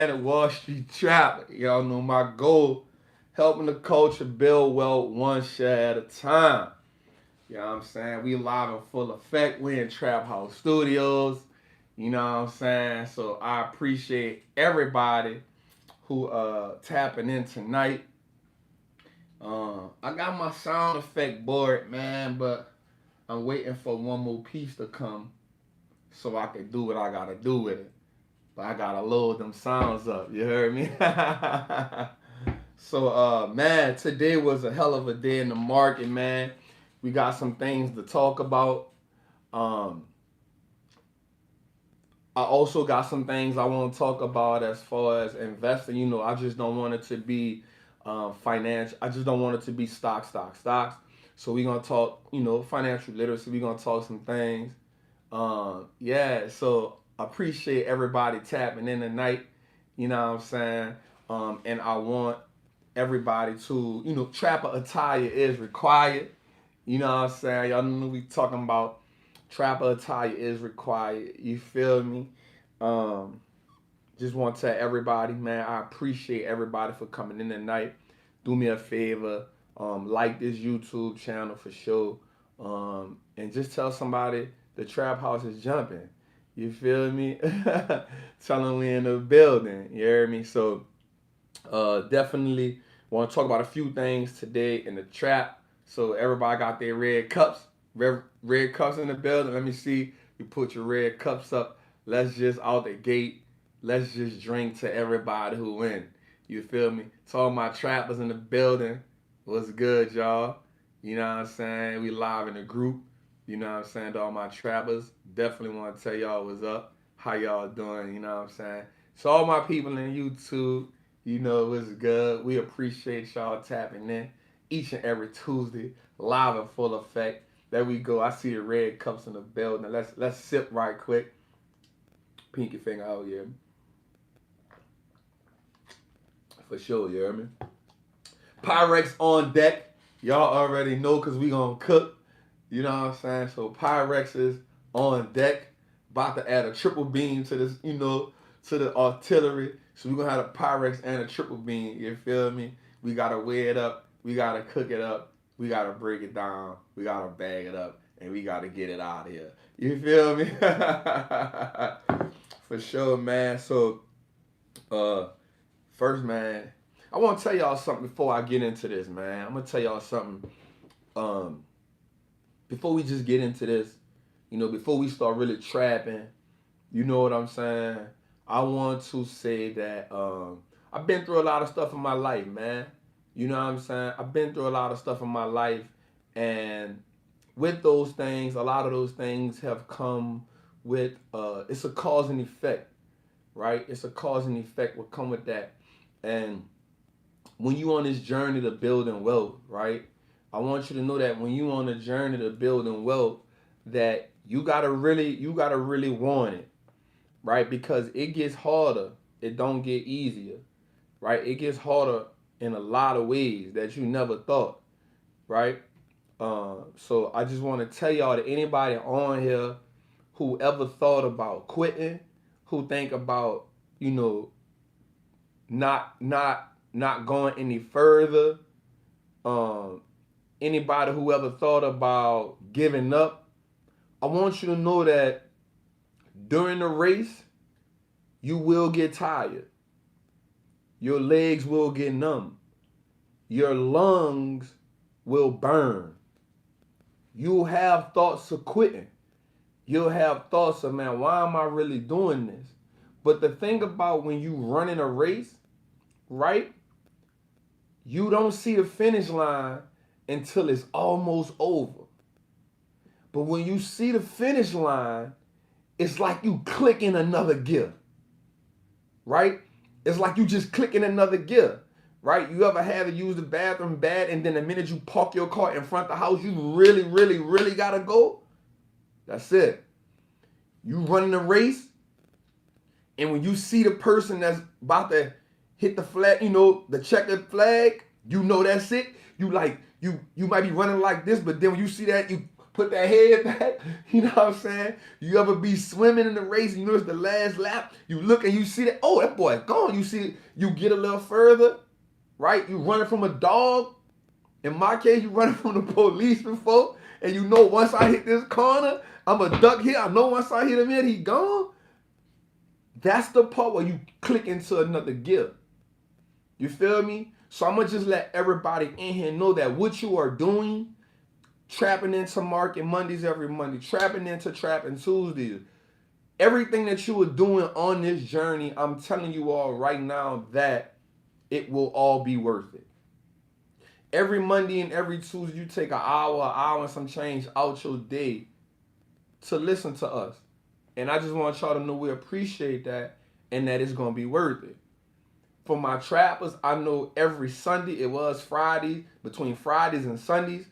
at Wall Street Trapper. Y'all know my goal, helping the culture build wealth one share at a time. You know what I'm saying? We live in full effect. We in Trap House Studios. You know what I'm saying? So I appreciate everybody who tapping in tonight. I got my sound effect board, man, but I'm waiting for one more piece to come so I can do what I gotta do with it. But I gotta load them sounds up. You heard me? So, man, today was a hell of a day in the market, man. We got some things to talk about. Um, I also got some things I want to talk about as far as investing. You know, I just don't want it to be financial. I just don't want it to be stocks. So we're gonna talk, you know, financial literacy. We're gonna talk some things. Yeah. So I appreciate everybody tapping in tonight. You know what I'm saying? And I want everybody to, you know, trapper attire is required. You know what I'm saying? Y'all know we talking about trapper attire is required. You feel me? Um, just want to tell everybody, man, I appreciate everybody for coming in tonight. Do me a favor, like this YouTube channel for sure, and just tell somebody the trap house is jumping. You feel me? Tell them we in the building. You hear me? So definitely want to talk about a few things today in the trap. So everybody got their red cups, red cups in the building. Let me see. You put your red cups up. Let's just out the gate. Let's just drink to everybody who win. You feel me? To all my trappers in the building. What's good, y'all? You know what I'm saying? We live in the group. You know what I'm saying? To all my trappers. Definitely want to tell y'all what's up. How y'all doing? You know what I'm saying? So all my people in YouTube, you know what's good. We appreciate y'all tapping in each and every Tuesday, live in full effect. There we go. I see the red cups in the building. Let's sip right quick. Pinky finger out here. For sure, you hear me? Pyrex on deck. Y'all already know because we gonna cook. You know what I'm saying? So Pyrex is on deck. About to add a triple beam to this, you know, to the artillery. So we're gonna have a Pyrex and a triple beam. You feel me? We gotta weigh it up. We gotta cook it up. We gotta break it down. We gotta bag it up. And we gotta get it out of here. You feel me? For sure, man. So first, man, I want to tell y'all something before I get into this, man. I'm gonna tell y'all something. Um, Before we just get into this, you know, before we start really trapping, you know what I'm saying? I want to say that I've been through a lot of stuff in my life, man. You know what I'm saying? I've been through a lot of stuff in my life, and with those things, a lot of those things have come with it's a cause and effect, right? It's a cause and effect will come with that. And when you on this journey to building wealth, right? I want you to know that when you on a journey to building wealth, that you gotta really want it, right? Because it gets harder. It don't get easier, right? It gets harder in a lot of ways that you never thought, right? So I just want to tell y'all that anybody on here who ever thought about quitting, who think about, you know, not going any further, um, anybody who ever thought about giving up, I want you to know that during the race, you will get tired. Your legs will get numb. Your lungs will burn. You'll have thoughts of quitting. You'll have thoughts of, man, why am I really doing this? But the thing about when you running a race, right? You don't see the finish line until it's almost over. But when you see the finish line, it's like you click in another gear, right? It's like you just click in another gear, right? You ever had to use the bathroom bad, and then the minute you park your car in front of the house, you really gotta go? That's it. You running a race, and when you see the person that's about to hit the flag, you know, the checkered flag, you know that's it. You might be running like this, but then when you see that, you put that head back. You know what I'm saying? You ever be swimming in the race and you know it's the last lap? You look and you see that, oh, that boy gone. You see, you get a little further, right? You running from a dog. In my case, you running from the police before, and you know once I hit this corner, I'm a duck here. I know once I hit him in, he gone. That's the part where you click into another gear. You feel me? So I'm going to just let everybody in here know that what you are doing, trapping into Market Mondays every Monday, trapping into Trappin Tuesdays, everything that you are doing on this journey, I'm telling you all right now that it will all be worth it. Every Monday and every Tuesday, you take an hour and some change out your day to listen to us. And I just want y'all to know we appreciate that and that it's going to be worth it. For my trappers, I know every Sunday, it was Friday, between Fridays and Sundays,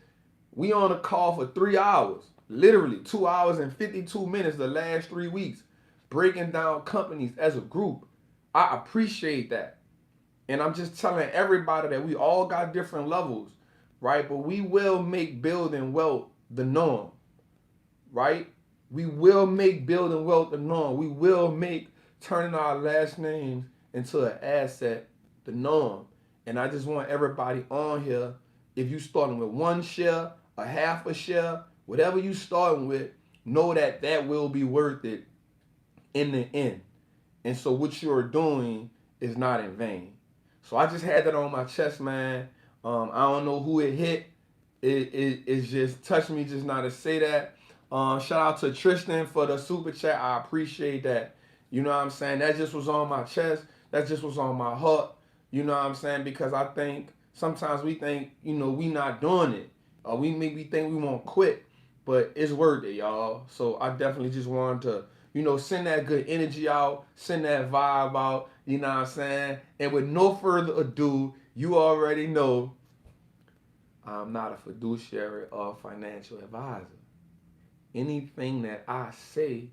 we on a call for 3 hours. Literally 2 hours and 52 minutes the last 3 weeks, breaking down companies as a group. I appreciate that. And I'm just telling everybody that we all got different levels, right? But we will make building wealth the norm, right? We will make building wealth the norm. We will make turning our last names into an asset the norm. And I just want everybody on here, if you starting with 1 share, a half a share, whatever you starting with, know that that will be worth it in the end. And so what you're doing is not in vain. So I just had that on my chest, man. I don't know who it hit. It just touched me just now to say that. Shout out to Tristan for the super chat. I appreciate that. You know what I'm saying? That just was on my chest. That just was on my heart. You know what I'm saying? Because I think sometimes we think, we not doing it. Or we maybe think we won't quit. But it's worth it, y'all. So I definitely just wanted to, send that good energy out, send that vibe out, you know what I'm saying? And with no further ado, you already know I'm not a fiduciary or financial advisor. Anything that I say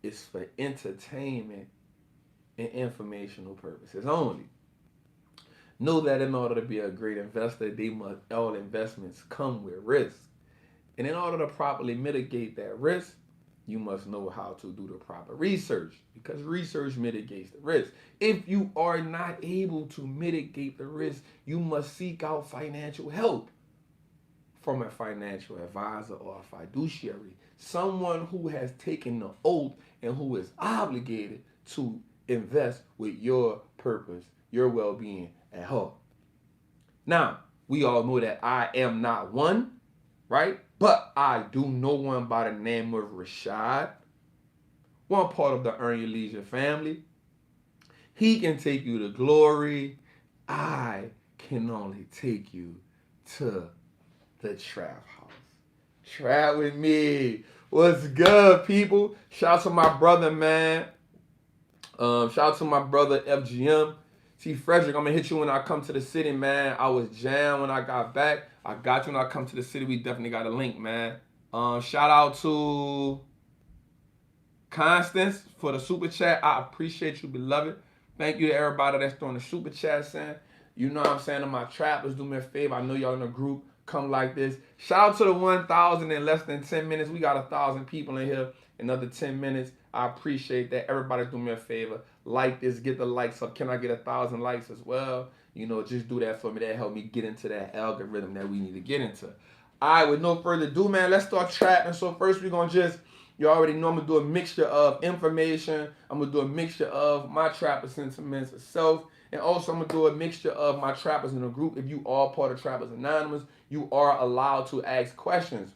is for entertainment and informational purposes only. Know that in order to be a great investor, all investments come with risk. And in order to properly mitigate that risk, you must know how to do the proper research, because research mitigates the risk. If you are not able to mitigate the risk, you must seek out financial help from a financial advisor or a fiduciary, someone who has taken the oath and who is obligated to invest with your purpose, your well-being at heart. Now, we all know that I am not one, right? But I do know one by the name of Rashad, one part of the Earn Your Leisure family. He can take you to glory. I can only take you to the trap house. Trap with me. What's good, people? Shout out to my brother, man. Shout out to my brother, FGM. See, Frederick, I'm going to hit you when I come to the city, man. I was jammed when I got back. I got you when I come to the city. We definitely got a link, man. Shout out to Constance for the super chat. I appreciate you, beloved. Thank you to everybody that's doing the super chat, saying, you know what I'm saying, to my trappers, do me a favor. I know y'all in a group. Come like this. Shout out to the 1,000 in less than 10 minutes. We got 1,000 people in here. Another 10 minutes. I appreciate that. Everybody do me a favor. Like this. Get the likes up. Can I get 1,000 likes as well? Just do that for me. That help me get into that algorithm that we need to get into. All right, with no further ado, man, let's start trapping. So first we're going to you already know I'm going to do a mixture of information. I'm going to do a mixture of my trapper sentiments itself. And also I'm going to do a mixture of my trappers in a group. If you are part of Trappers Anonymous, you are allowed to ask questions.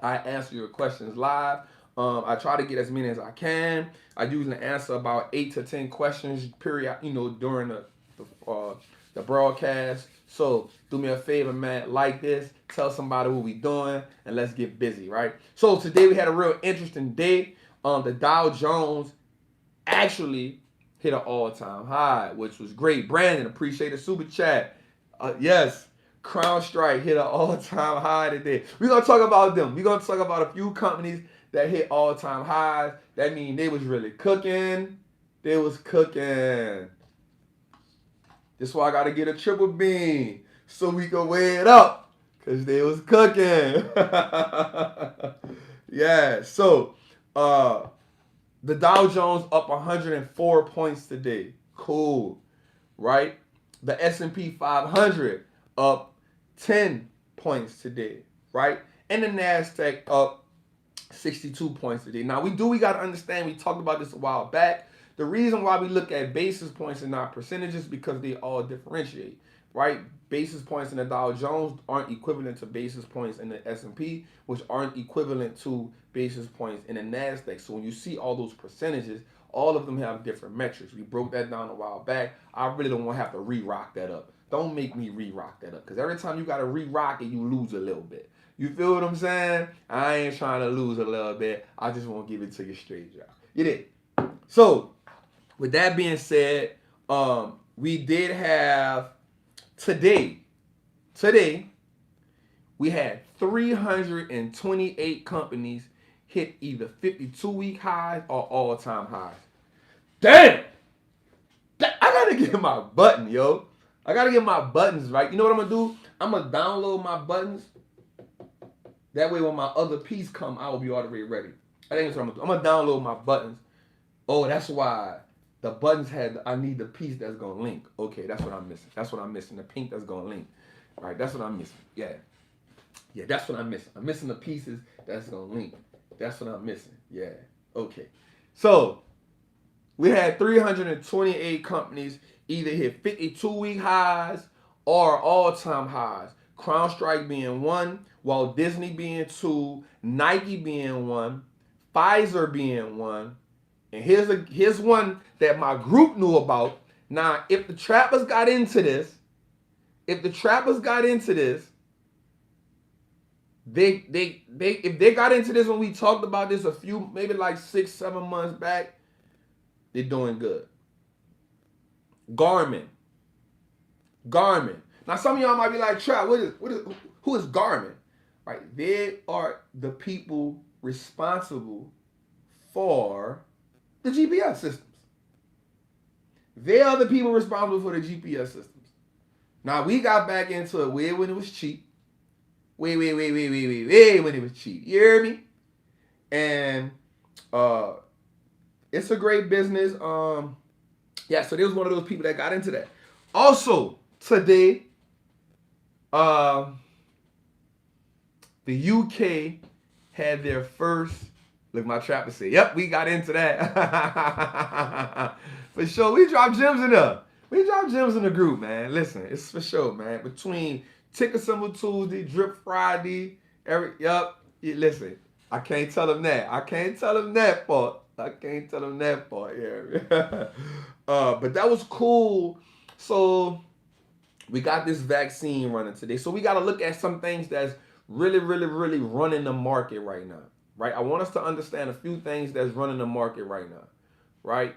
I answer your questions live. I try to get as many as I can. I usually answer about 8 to 10 questions during the broadcast. So do me a favor, man, like this, tell somebody what we doing, and let's get busy, right? So today we had a real interesting day. The Dow Jones actually hit an all-time high, which was great. Brandon, appreciate the super chat. Yes, CrowdStrike hit an all-time high today. We're going to talk about them. We're going to talk about a few companies that hit all-time highs. That means they was really cooking. They was cooking. This is why I got to get a triple beam so we can weigh it up. Cause they was cooking. Yeah. So the Dow Jones up 104 points today. Cool. Right? The S&P 500 up 10 points today. Right? And the NASDAQ up 62 points today. Now we got to understand, we talked about this a while back. The reason why we look at basis points and not percentages because they all differentiate, right? Basis points in the Dow Jones aren't equivalent to basis points in the S&P, which aren't equivalent to basis points in the NASDAQ. So when you see all those percentages, all of them have different metrics. We broke that down a while back. I really don't want to have to re-rock that up. Don't make me re-rock that up because every time you got to re-rock it, you lose a little bit. You feel what I'm saying? I ain't trying to lose a little bit. I just want to give it to you straight, y'all. You did. So, with that being said, we did have today, we had 328 companies hit either 52-week highs or all-time highs. Damn! I gotta get my button, yo. I gotta get my buttons right. You know what I'm gonna do? I'm gonna download my buttons. That way when my other piece come, I will be already ready. I think that's what I'm gonna do. I'm gonna download my buttons. Oh, that's why the buttons I need the piece that's gonna link. Okay, that's what I'm missing. That's what I'm missing. The pink that's gonna link. All right, that's what I'm missing. Yeah, that's what I'm missing. I'm missing the pieces that's gonna link. That's what I'm missing. Yeah, okay. So, we had 328 companies either hit 52-week highs or all-time highs. CrowdStrike being one, Walt Disney being two, Nike being one, Pfizer being one, and here's one that my group knew about. Now, if the trappers got into this, if they got into this when we talked about this a few, maybe like 6-7 months back, they're doing good. Garmin. Now some of y'all might be like, Trap, who is Garmin? Right? They are the people responsible for the GPS systems. They are the people responsible for the GPS systems. Now we got back into it way when it was cheap. Way when it was cheap. You hear me? And it's a great business. Yeah, so there was one of those people that got into that. Also, today, the UK had their first, look, my trapper said, yep, we got into that. For sure, we dropped gems in there. We dropped gems in the group, man. Listen, it's for sure, man. Between Ticker Symbol Tuesday, Drip Friday, listen, I can't tell them that. I can't tell them that part. Yeah. But that was cool. So we got this vaccine running today. So we got to look at some things that's really running the market right now. Right? I want us to understand a few things that's running the market right now. Right?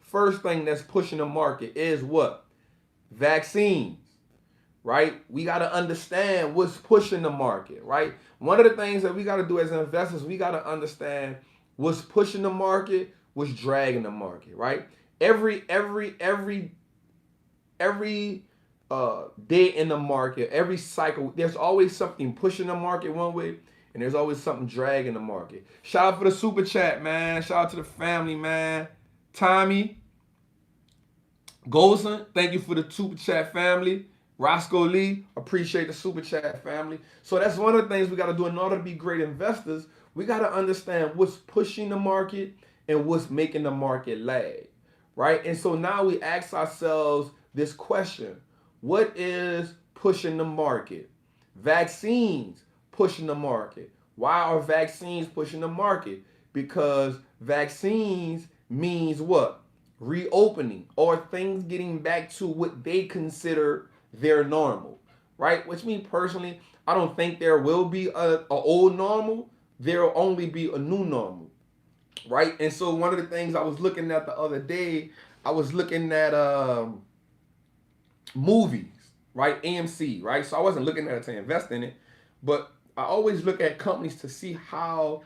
First thing that's pushing the market is what? Vaccines. Right? We got to understand what's pushing the market. Right? One of the things that we got to do as investors, we got to understand what's pushing the market, what's dragging the market, right? Every day in the market, every cycle, there's always something pushing the market one way, and there's always something dragging the market. Shout out for the super chat, man. Shout out to the family, man. Tommy Golson, thank you for the super chat, family. Roscoe Lee, appreciate the super chat, family. So that's one of the things we got to do in order to be great investors. We got to understand what's pushing the market and what's making the market lag, right? And so now we ask ourselves this question. What is pushing the market? Vaccines pushing the market. Why are vaccines pushing the market? Because vaccines means what? Reopening or things getting back to what they consider their normal, right? Which means personally, I don't think there will be a old normal. There will only be a new normal, right? And so one of the things I was looking at the other day, I was looking at movies, right? AMC, right? So I wasn't looking at it to invest in it, but I always look at companies to see how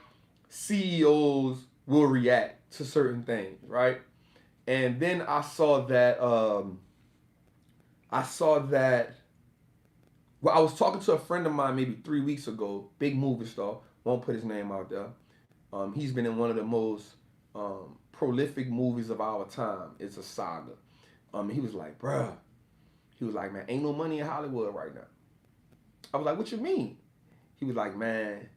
CEOs will react to certain things, right? And then I saw that Well, I was talking to a friend of mine maybe 3 weeks ago, big movie star, won't put his name out there. He's been in one of the most prolific movies of our time. It's a saga. He was like, bruh, he was like, man, ain't no money in Hollywood right now. I was like, what you mean? He was like, man,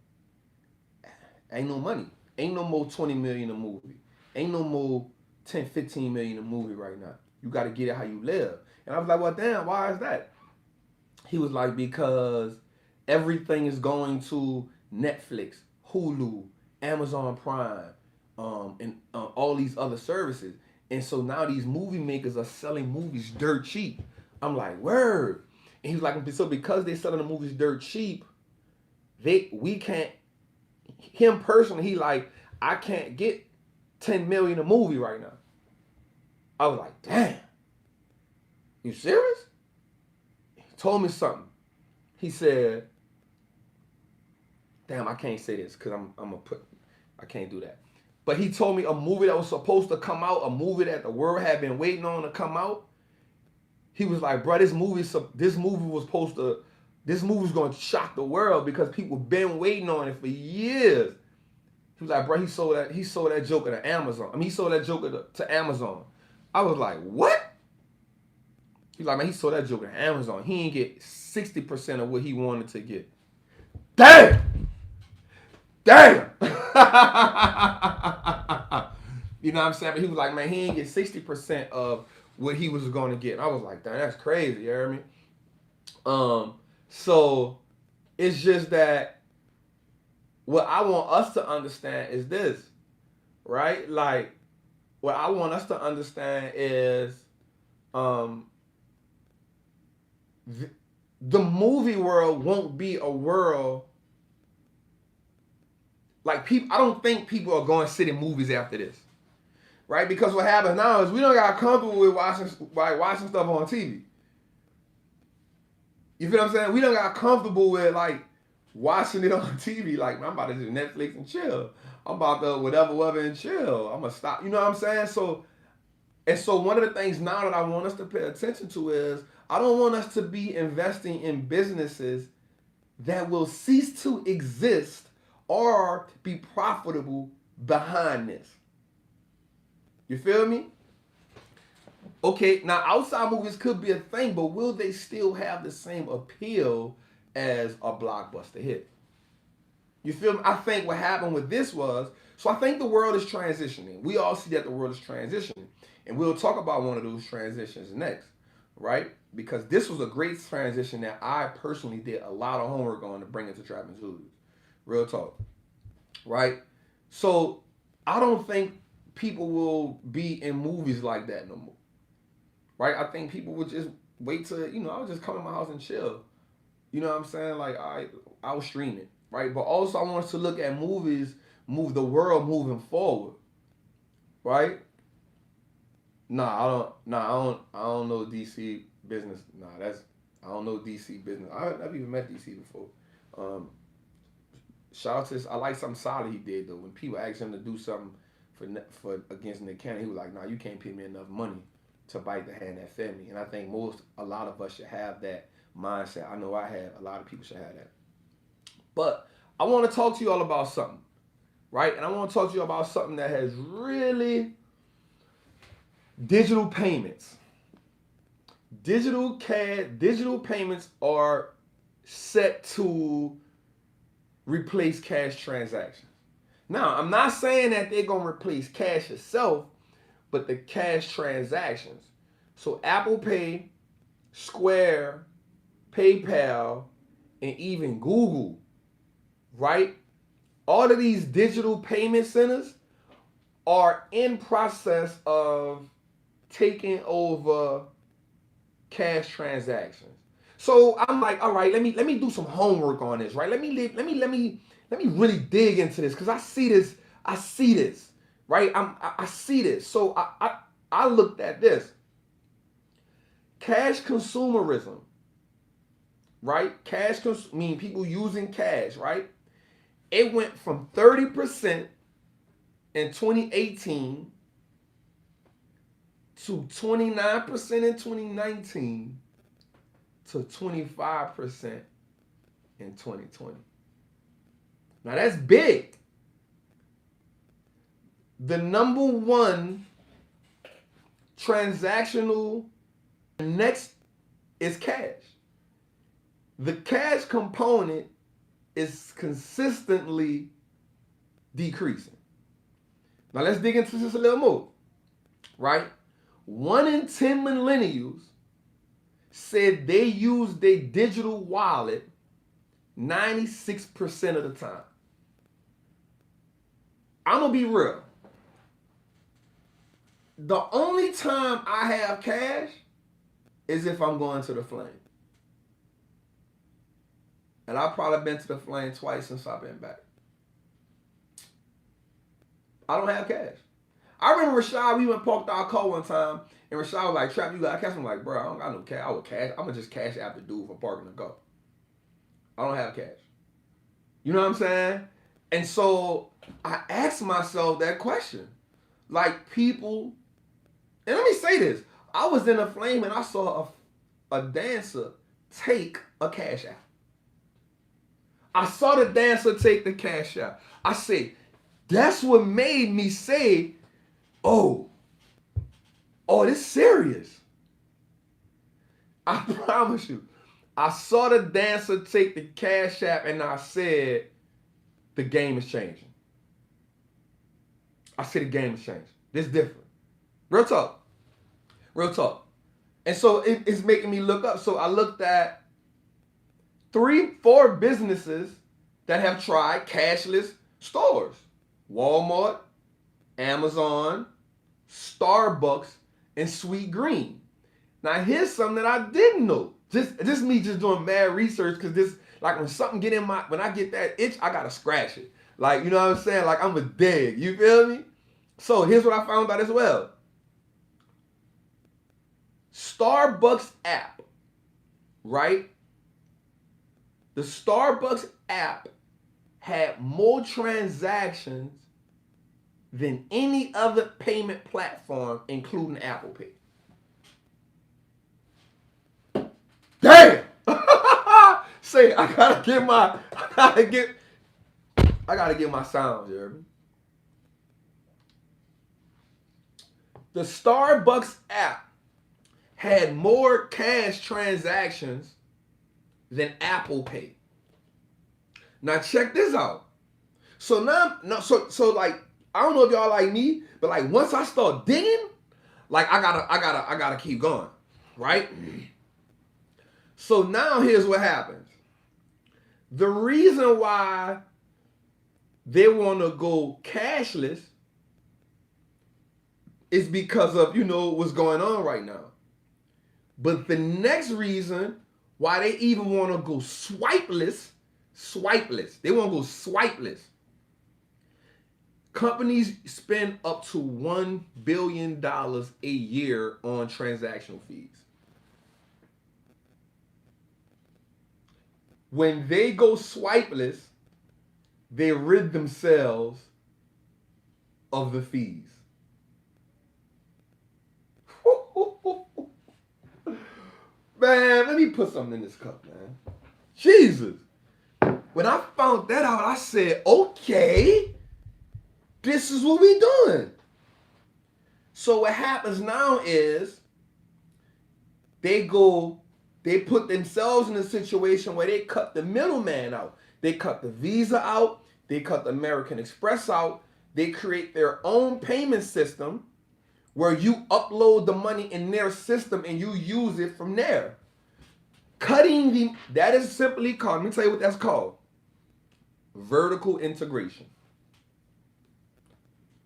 ain't no money. Ain't no more 20 million a movie. Ain't no more 10, 15 million a movie right now. You got to get it how you live. And I was like, well, damn, why is that? He was like, because everything is going to Netflix, Hulu, Amazon Prime, and all these other services. And so now these movie makers are selling movies dirt cheap. I'm like, word. And he was like, so because they're selling the movies dirt cheap, we can't, him personally, he like, I can't get 10 million a movie right now. I was like, damn, you serious? He told me something. He said, damn, I can't say this because I can't do that. But he told me a movie that was supposed to come out, a movie that the world had been waiting on to come out. He was like, bro, this movie was going to shock the world because people been waiting on it for years. He was like, bro, he sold that Joker to Amazon. I mean, he sold that Joker to Amazon. I was like, what? He's like, man, he sold that Joker to Amazon. He didn't get 60% of what he wanted to get. Damn! You know what I'm saying? But he was like, man, he didn't get 60% of what he was going to get. And I was like, damn, that's crazy. You hear me? So it's just that what I want us to understand is this, right? Like, what I want us to understand is the movie world won't be a world like people. I don't think people are going to sit in movies after this, right? Because what happens now is we don't got comfortable with watching stuff on TV. You feel what I'm saying? We don't got comfortable with like watching it on TV. Like, man, I'm about to do Netflix and chill. I'm about to whatever and chill. I'm gonna stop. You know what I'm saying? So one of the things now that I want us to pay attention to is I don't want us to be investing in businesses that will cease to exist or be profitable behind this. You feel me? Okay, now outside movies could be a thing, but will they still have the same appeal as a blockbuster hit? You feel me? I think what happened with this was, so I think the world is transitioning. We all see that the world is transitioning. And we'll talk about one of those transitions next, right? Because this was a great transition that I personally did a lot of homework on to bring it to Trappin Tuesday. Real talk, right? So I don't think people will be in movies like that no more, right? I think people would just wait till, I'll just come to my house and chill. You know what I'm saying? Like, I'll stream it, right? But also I want us to look at movies, the world moving forward, right? I don't know DC business. I don't know DC business. I've even met DC before. Shout out to this. I like something solid he did though. When people asked him to do something for against Nick Cannon, he was like, "Nah, you can't pay me enough money to bite the hand that fed me." And I think a lot of us should have that mindset. I know I have. A lot of people should have that. But I want to talk to you all about something, right? And I want to talk to you about something that has really digital payments. Digital payments are set to replace cash transactions. Now, I'm not saying that they're going to replace cash itself, but the cash transactions. So Apple Pay, Square, PayPal, and even Google, right? All of these digital payment centers are in process of taking over cash transactions. So I'm like, all right, let me do some homework on this, right? Let me really dig into this because I see this, right? I see this. So I looked at this. Cash consumerism, right? Mean people using cash, right? It went from 30% in 2018 to 29% in 2019 to 25% in 2020. Now that's big. The number one transactional next is cash. The cash component is consistently decreasing. Now let's dig into this a little more, right? 1 in 10 millennials said they use their digital wallet 96% of the time. I'm gonna be real. The only time I have cash is if I'm going to the Flame. And I've probably been to the Flame twice since I've been back. I don't have cash. I remember Rashad, we went parked our car one time, and Rashad was like, Trap, you got cash? I'm like, bro, I don't got no cash. I would cash. I'm going to just cash out the dude for parking the car. I don't have cash. You know what I'm saying? And so I asked myself that question. Like people, and let me say this. I was in a Flame and I saw a dancer take a cash out. I saw the dancer take the cash out. I said, that's what made me say, oh, this serious. I promise you. I saw the dancer take the cash out and I said, the game is changing. I said the game is changing. This is different. Real talk. Real talk. And so it's making me look up. So I looked at 3-4 businesses that have tried cashless stores. Walmart, Amazon, Starbucks, and Sweet Green. Now here's something that I didn't know. Just me just doing mad research, because this, like when something get in when I get that itch, I gotta scratch it. Like, you know what I'm saying? Like I'm a dig. You feel me? So here's what I found out as well. Starbucks app, right? The Starbucks app had more transactions than any other payment platform, including Apple Pay. Damn! Say, I gotta get my sounds, you hear me? The Starbucks app had more cash transactions than Apple Pay. Now check this out. So like, I don't know if y'all like me, but like once I start digging, like I gotta keep going, right? So now here's what happens. The reason why they want to go cashless is because of, what's going on right now. But the next reason why they even want to go swipeless, they want to go swipeless. Companies spend up to $1 billion a year on transactional fees. When they go swipeless, they rid themselves of the fees. Man, let me put something in this cup, man. Jesus. When I found that out, I said, okay, this is what we doing. So what happens now is they put themselves in a situation where they cut the middleman out. They cut the Visa out. They cut the American Express out. They create their own payment system where you upload the money in their system and you use it from there. That is simply called, let me tell you what that's called. Vertical integration.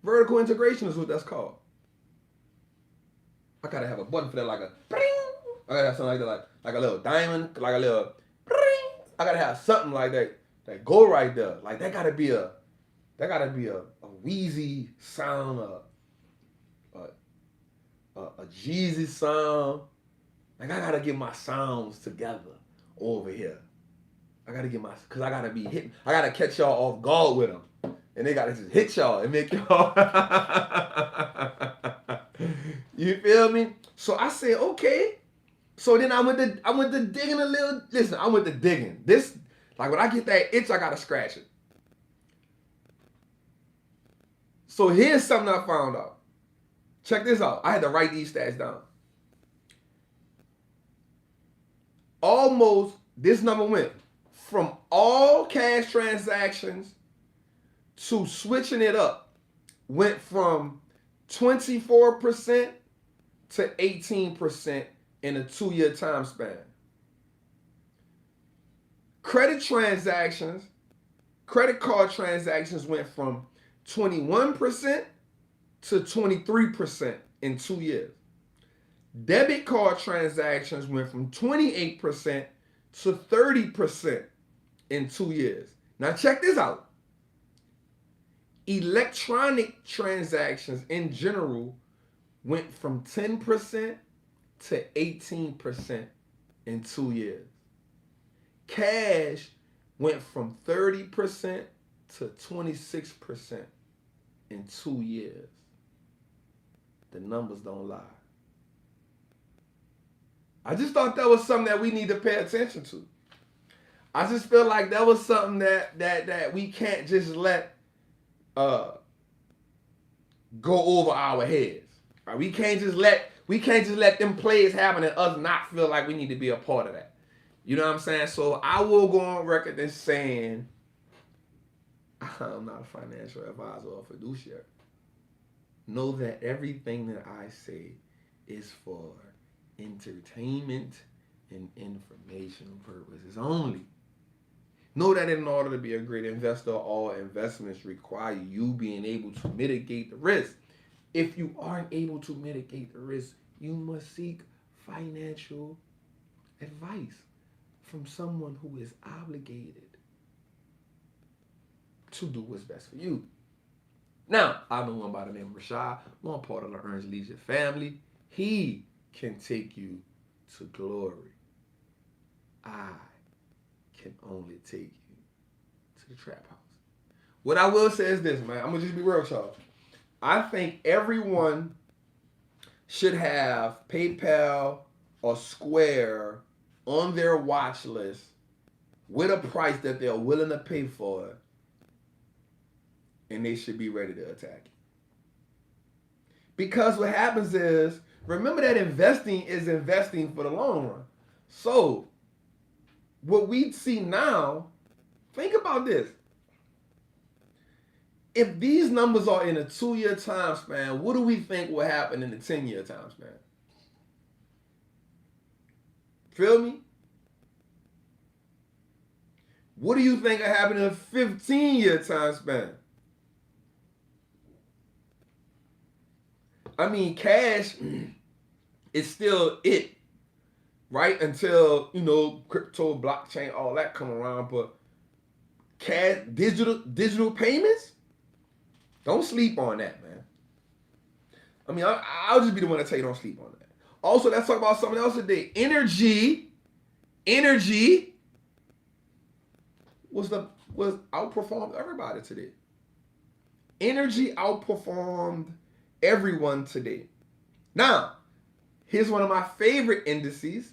Vertical integration is what that's called. I gotta have a button for that, like a bring. I gotta have something like that, like a little diamond, like a little bring. I gotta have something like that go right there. Like that gotta be a wheezy sound, a Jeezy sound. Like I gotta get my sounds together over here. Cause I gotta be hitting. I gotta catch y'all off guard with them, and they gotta just hit y'all and make y'all. You feel me? So I said, okay, So then I went to digging a little. Listen, I went to digging. This, like when I get that itch, I gotta scratch it. So here's something I found out. Check this out. I had to write these stats down. Almost, this number went from all cash transactions to switching it up, went from 24% to 18% in a 2-year time span. Credit card transactions went from 21% to 23% in 2 years. Debit card transactions went from 28% to 30% in 2 years. Now check this out. Electronic transactions in general went from 10% to 18% in 2 years. Cash went from 30% to 26% in 2 years. The numbers don't lie. I just thought that was something that we need to pay attention to. I just feel like that was something that we can't just let go over our heads. Right? We can't just let them plays happen and us not feel like we need to be a part of that. You know what I'm saying? So I will go on record as saying I'm not a financial advisor or fiduciary. Know that everything that I say is for entertainment and informational purposes only. Know that in order to be a great investor, all investments require you being able to mitigate the risk. If you aren't able to mitigate the risk, you must seek financial advice from someone who is obligated to do what's best for you. Now, I know one by the name of Rashad, one part of the Ernst Leisure family. He can take you to glory. I can only take you to the trap house. What I will say is this, man. I'm going to just be real with y'all. I think everyone should have PayPal or Square on their watch list with a price that they're willing to pay for it, and they should be ready to attack it. Because what happens is, remember that investing is investing for the long run. So, what we see now, think about this. If these numbers are in a 2-year time span, what do we think will happen in the 10-year time span? Feel me? What do you think will happen in a 15-year time span? I mean, cash is still it, right? Until, crypto, blockchain, all that come around. But cash, digital payments, don't sleep on that, man. I mean, I'll just be the one to tell you don't sleep on that. Also, let's talk about something else today. Energy was outperformed everybody today. Energy outperformed everyone today. Now, here's one of my favorite indices,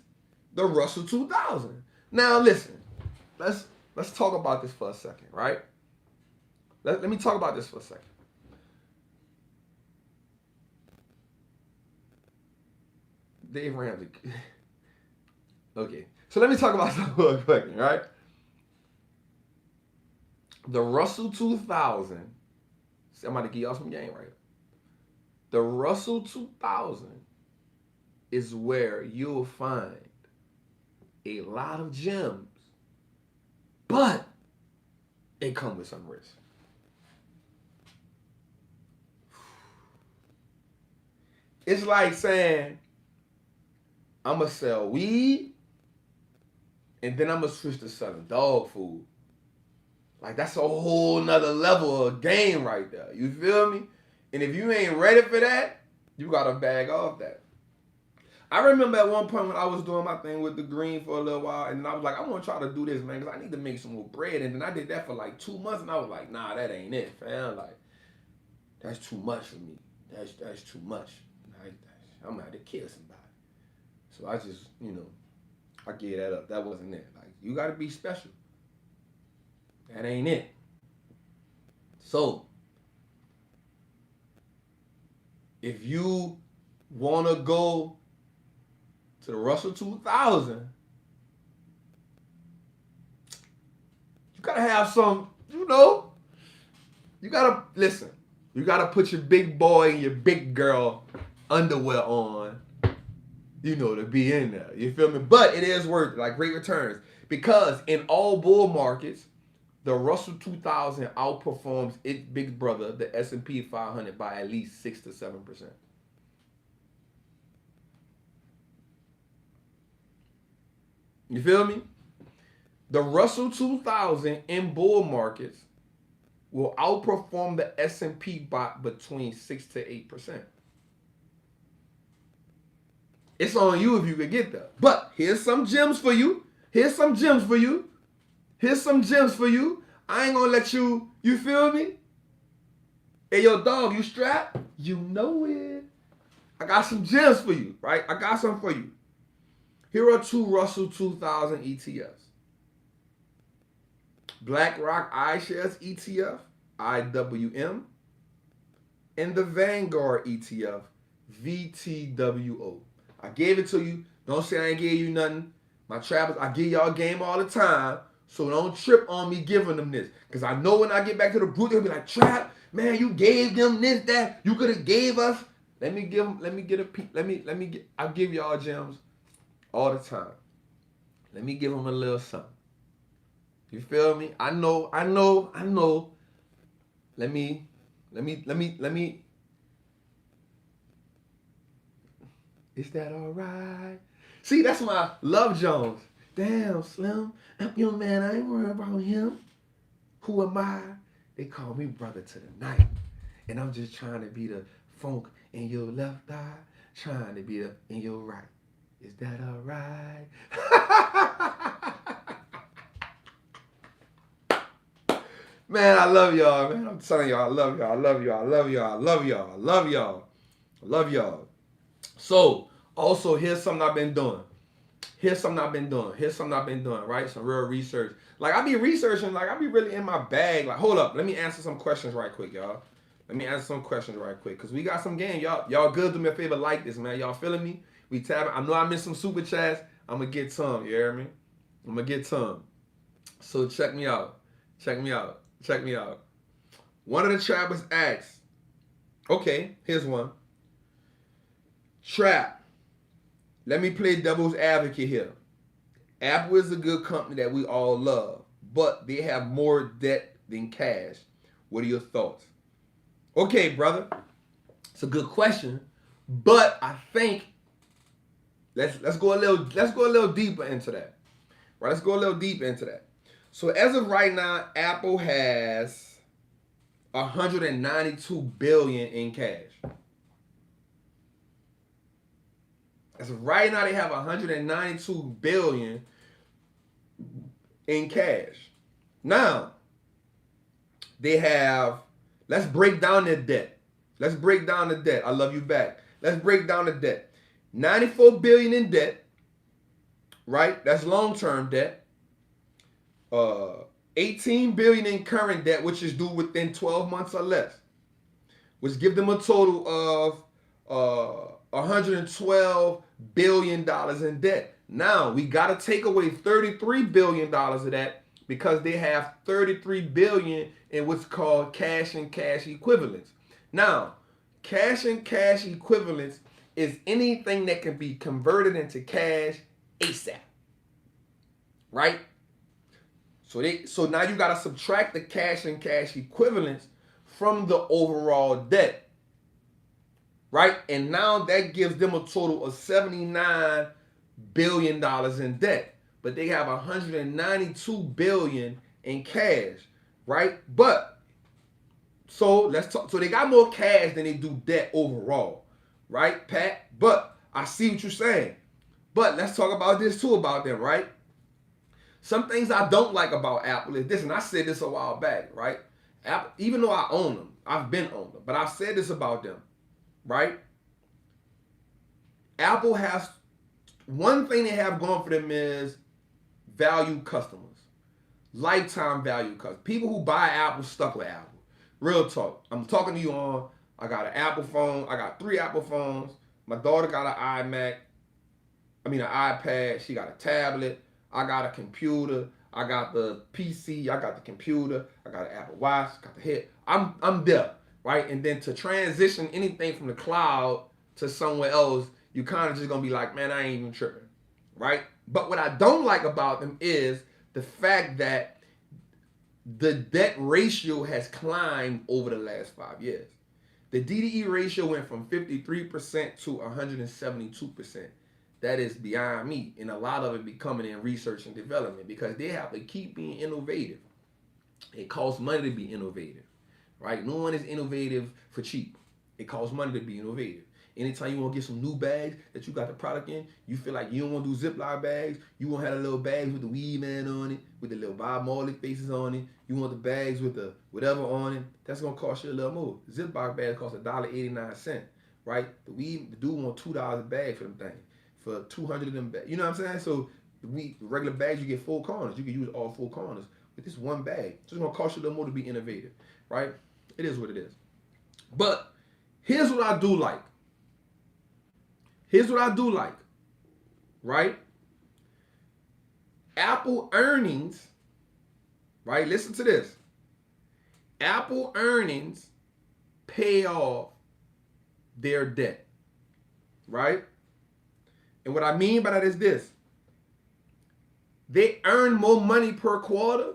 the Russell 2000. Now, listen, let's talk about this for a second, right? Let me talk about this for a second. Dave Ramsey. Okay, so let me talk about something for a second, right? The Russell 2000. See, I'm about to give y'all some game right. The Russell 2000 is where you'll find a lot of gems, but it comes with some risk. It's like saying, I'm going to sell weed, and then I'm going to switch to selling dog food. Like, that's a whole nother level of game right there. You feel me? And if you ain't ready for that, you got to bag off that. I remember at one point when I was doing my thing with the green for a little while, and then I was like, I want to try to do this, man, because I need to make some more bread. And then I did that for like 2 months, and I was like, nah, that ain't it, fam. Like, that's too much for me. That's too much. I'm going to have to kill somebody. So I just, I gave that up. That wasn't it. Like, you got to be special. That ain't it. So, if you want to go to the Russell 2000, you got to have some, you got to, listen, you got to put your big boy and your big girl underwear on, to be in there. You feel me? But it is worth it, like great returns. Because in all bull markets, the Russell 2000 outperforms its big brother, the S&P 500, by at least 6 to 7%. You feel me? The Russell 2000 in bull markets will outperform the S&P by between 6 to 8%. It's on you if you can get there. But here's some gems for you. Here's some gems for you. Here's some gems for you. I ain't gonna let you feel me? Hey, yo, dog, you strapped? You know it. I got some gems for you, right? I got some for you. Here are 2 Russell 2000 ETFs. BlackRock iShares ETF, IWM, and the Vanguard ETF, VTWO. I gave it to you. Don't say I ain't gave you nothing. My trappers, I give y'all game all the time. So don't trip on me giving them this. Because I know when I get back to the brute, they'll be like, Trap, man, you gave them this, that. You could have gave us. I'll give y'all gems all the time. Let me give them a little something. You feel me? I know. Let me. Is that all right? See, that's my Love Jones. Damn, Slim, I'm your man. I ain't worried about him. Who am I? They call me brother to the night. And I'm just trying to be the funk in your left eye, trying to be the in your right. Is that all right? Man, I love y'all, man. I'm telling y'all, I love y'all. I love y'all. I love y'all. I love y'all. I love y'all. I love y'all. So, also, here's something I've been doing. Right? Some real research. Like, I be researching, like, I be really in my bag. Like, hold up. Let me answer some questions right quick, y'all. Because we got some game. Y'all good, do me a favor, like this, man. Y'all feeling me? We tapping. I know I missed some super chats. I'm going to get some. You hear me? I'm going to get some. So, check me out. One of the trappers asked, okay, here's one. Trap, let me play devil's advocate here. Apple is a good company that we all love, but they have more debt than cash. What are your thoughts? Okay, brother, it's a good question, but I think let's go a little deeper into that. Right? Let's go a little deeper into that. So as of right now, Apple has $192 billion in cash. As of right now, they have $192 billion in cash. Now, they have, let's break down their debt. I love you back. Let's break down the debt. $94 billion in debt, right? That's long-term debt. $18 billion in current debt, which is due within 12 months or less, which give them a total of $112 billion in debt. Now, we got to take away $33 billion of that because they have $33 billion in what's called cash and cash equivalents. Now, cash and cash equivalents is anything that can be converted into cash ASAP. Right? So now you got to subtract the cash and cash equivalents from the overall debt. Right? And now that gives them a total of $79 billion in debt. But they have $192 billion in cash. Right? But, so let's talk. So they got more cash than they do debt overall. Right, Pat? But I see what you're saying. But let's talk about this too about them, right? Some things I don't like about Apple is this, and I said this a while back, right? Apple, even though I own them, I've been on them, but I've said this about them, right? Apple has one thing they have going for them is value customers, lifetime value customers. People who buy Apple stuck with Apple. Real talk. I'm talking to you on. I got an Apple phone. I got 3 Apple phones. My daughter got an iMac. An iPad. She got a tablet. I got a computer. I got the PC. I got the computer. I got an Apple Watch. Got the head. I'm there, right? And then to transition anything from the cloud to somewhere else, you kind of just gonna be like, man, I ain't even tripping, right? But what I don't like about them is the fact that the debt ratio has climbed over the last 5 years. The DDE ratio went from 53% to 172%. That is beyond me. And a lot of it be coming in research and development because they have to keep being innovative. It costs money to be innovative, right? No one is innovative for cheap. It costs money to be innovative. Anytime you want to get some new bags that you got the product in, you feel like you don't want to do Ziploc bags. You want to have the little bags with the Weed Man on it, with the little Bob Marley faces on it. You want the bags with the whatever on it. That's going to cost you a little more. Ziploc bags cost $1.89, right? The dude want $2 a bag for them things, for 200 of them bags. You know what I'm saying? So the regular bags, you get 4 corners. You can use all 4 corners with this one bag. So it's going to cost you a little more to be innovative, right? It is what it is. But here's what I do like. Here's what I do like, right? Apple earnings, right? Listen to this. Apple earnings pay off their debt, right? And what I mean by that is this. They earn more money per quarter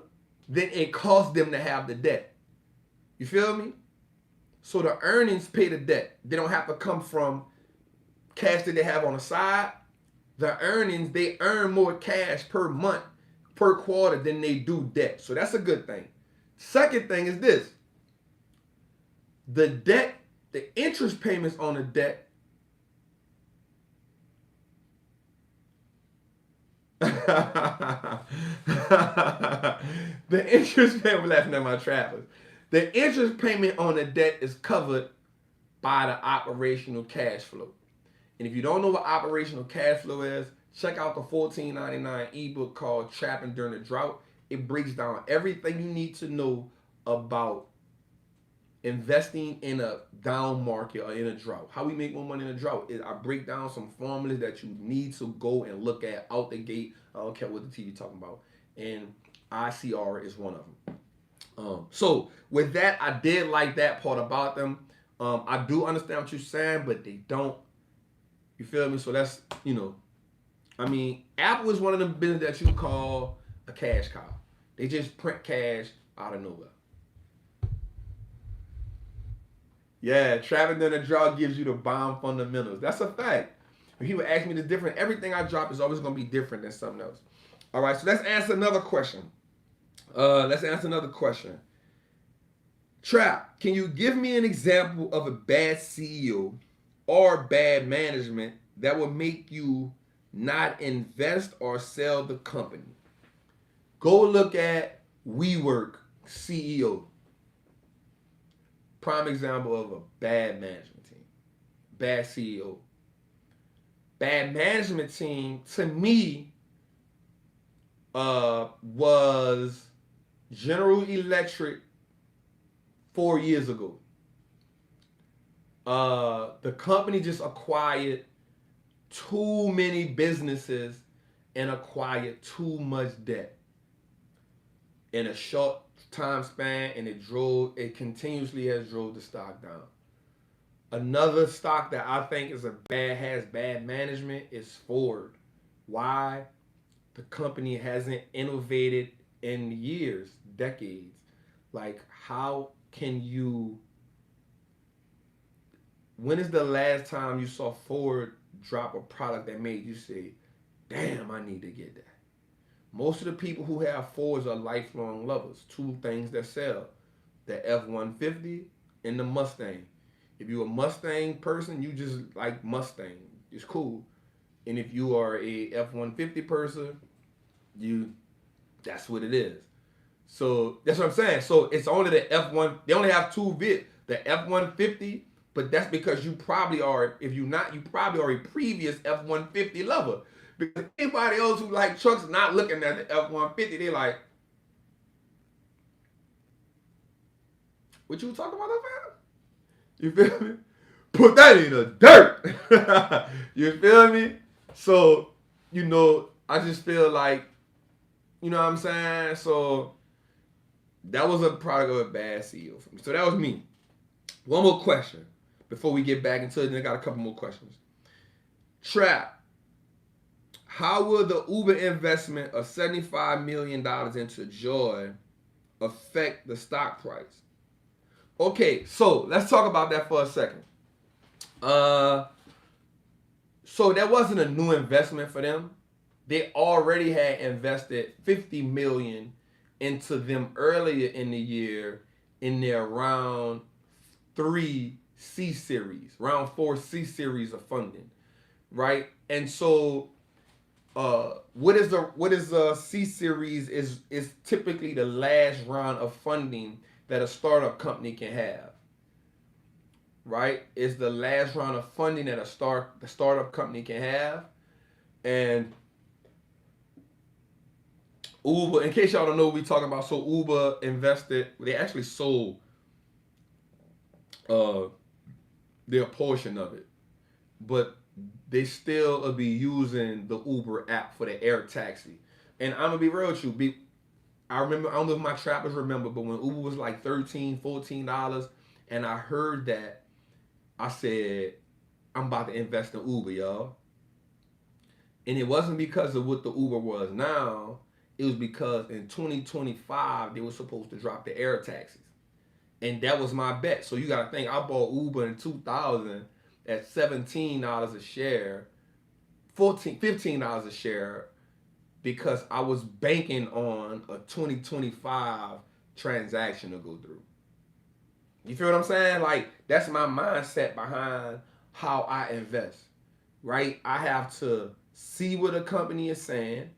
than it costs them to have the debt. You feel me? So the earnings pay the debt. They don't have to come from cash that they have on the side. The earnings, they earn more cash per month, per quarter than they do debt. So that's a good thing. Second thing is this. The debt, the interest payments on the debt the interest payment, we're laughing at my travelers. The interest payment on the debt is covered by the operational cash flow. And if you don't know what operational cash flow is, check out the $14.99 ebook called Trappin During the Drought. It breaks down everything you need to know about investing in a down market or in a drought. How we make more money in a drought is I break down some formulas that you need to go and look at out the gate. I don't care what the TV talking about. And ICR is one of them. So with that, I did like that part about them. I do understand what you're saying, but they don't. You feel me? So that's, Apple is one of them businesses that you call a cash cow. They just print cash out of nowhere. Yeah, Trappin During the Drought gives you the bomb fundamentals. That's a fact. When people ask me the different, everything I drop is always going to be different than something else. All right, so let's answer another question. Trap, can you give me an example of a bad CEO or bad management that will make you not invest or sell the company? Go look at WeWork CEO. Prime example of a bad management team. Bad CEO. Bad management team, to me, was General Electric 4 years ago. The company just acquired too many businesses and acquired too much debt in a short time span, and it continuously has drove the stock down. Another stock that I think has bad management is Ford. Why? The company hasn't innovated in years, decades. Like, how can you... When is the last time you saw Ford drop a product that made you say, damn, I need to get that? Most of the people who have Fords are lifelong lovers. 2 things that sell: the F-150 and the Mustang. If you're a Mustang person, you just like Mustang. It's cool. And if you are a F-150 person, that's what it is. So that's what I'm saying. So it's only the F1. They only have 2 bits. The F-150, but that's because you probably are. If you're not, you probably are a previous F-150 lover. Because anybody else who like trucks not looking at the F-150, they like, what you talking about that, man? You feel me? Put that in the dirt. You feel me? So, I just feel like, you know what I'm saying? So that was a product of a bad CEO for me. So that was me. One more question before we get back into it. And I got a couple more questions. Trap, how will the Uber investment of $75 million into Joy affect the stock price? Okay, so let's talk about that for a second. So that wasn't a new investment for them. They already had invested $50 million into them earlier in the year in their round 3 C series, round 4 C series of funding, right? And so what is the C series is typically the last round of funding that a startup company can have, right? It's the last round of funding that the startup company can have. And Uber, in case y'all don't know what we're talking about, so Uber invested, they actually sold their portion of it, but they still will be using the Uber app for the air taxi. And I'm gonna be real with you, I remember, I don't know if my trappers remember, but when Uber was like $13, $14, and I heard that, I said, I'm about to invest in Uber, y'all. And it wasn't because of what the Uber was now. It was because in 2025, they were supposed to drop the air taxis. And that was my bet. So you got to think, I bought Uber in 2000 at $17 a share, $15 a share, because I was banking on a 2025 transaction to go through. You feel what I'm saying? Like, that's my mindset behind how I invest, right? I have to see what a company is saying.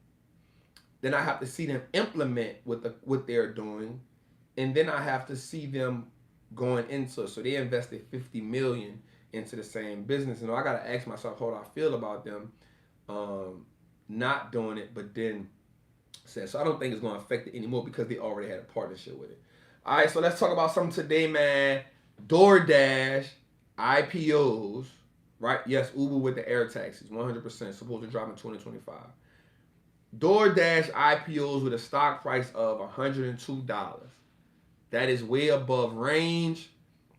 Then I have to see them implement what they're doing. And then I have to see them going into it. So they invested $50 million into the same business. And I got to ask myself how I feel about them not doing it, but then said, so I don't think it's going to affect it anymore because they already had a partnership with it. All right, so let's talk about something today, man. Doordash IPOs, right? Yes, Uber with the air taxis, 100%, supposed to drop in 2025. DoorDash IPOs with a stock price of $102. That is way above range.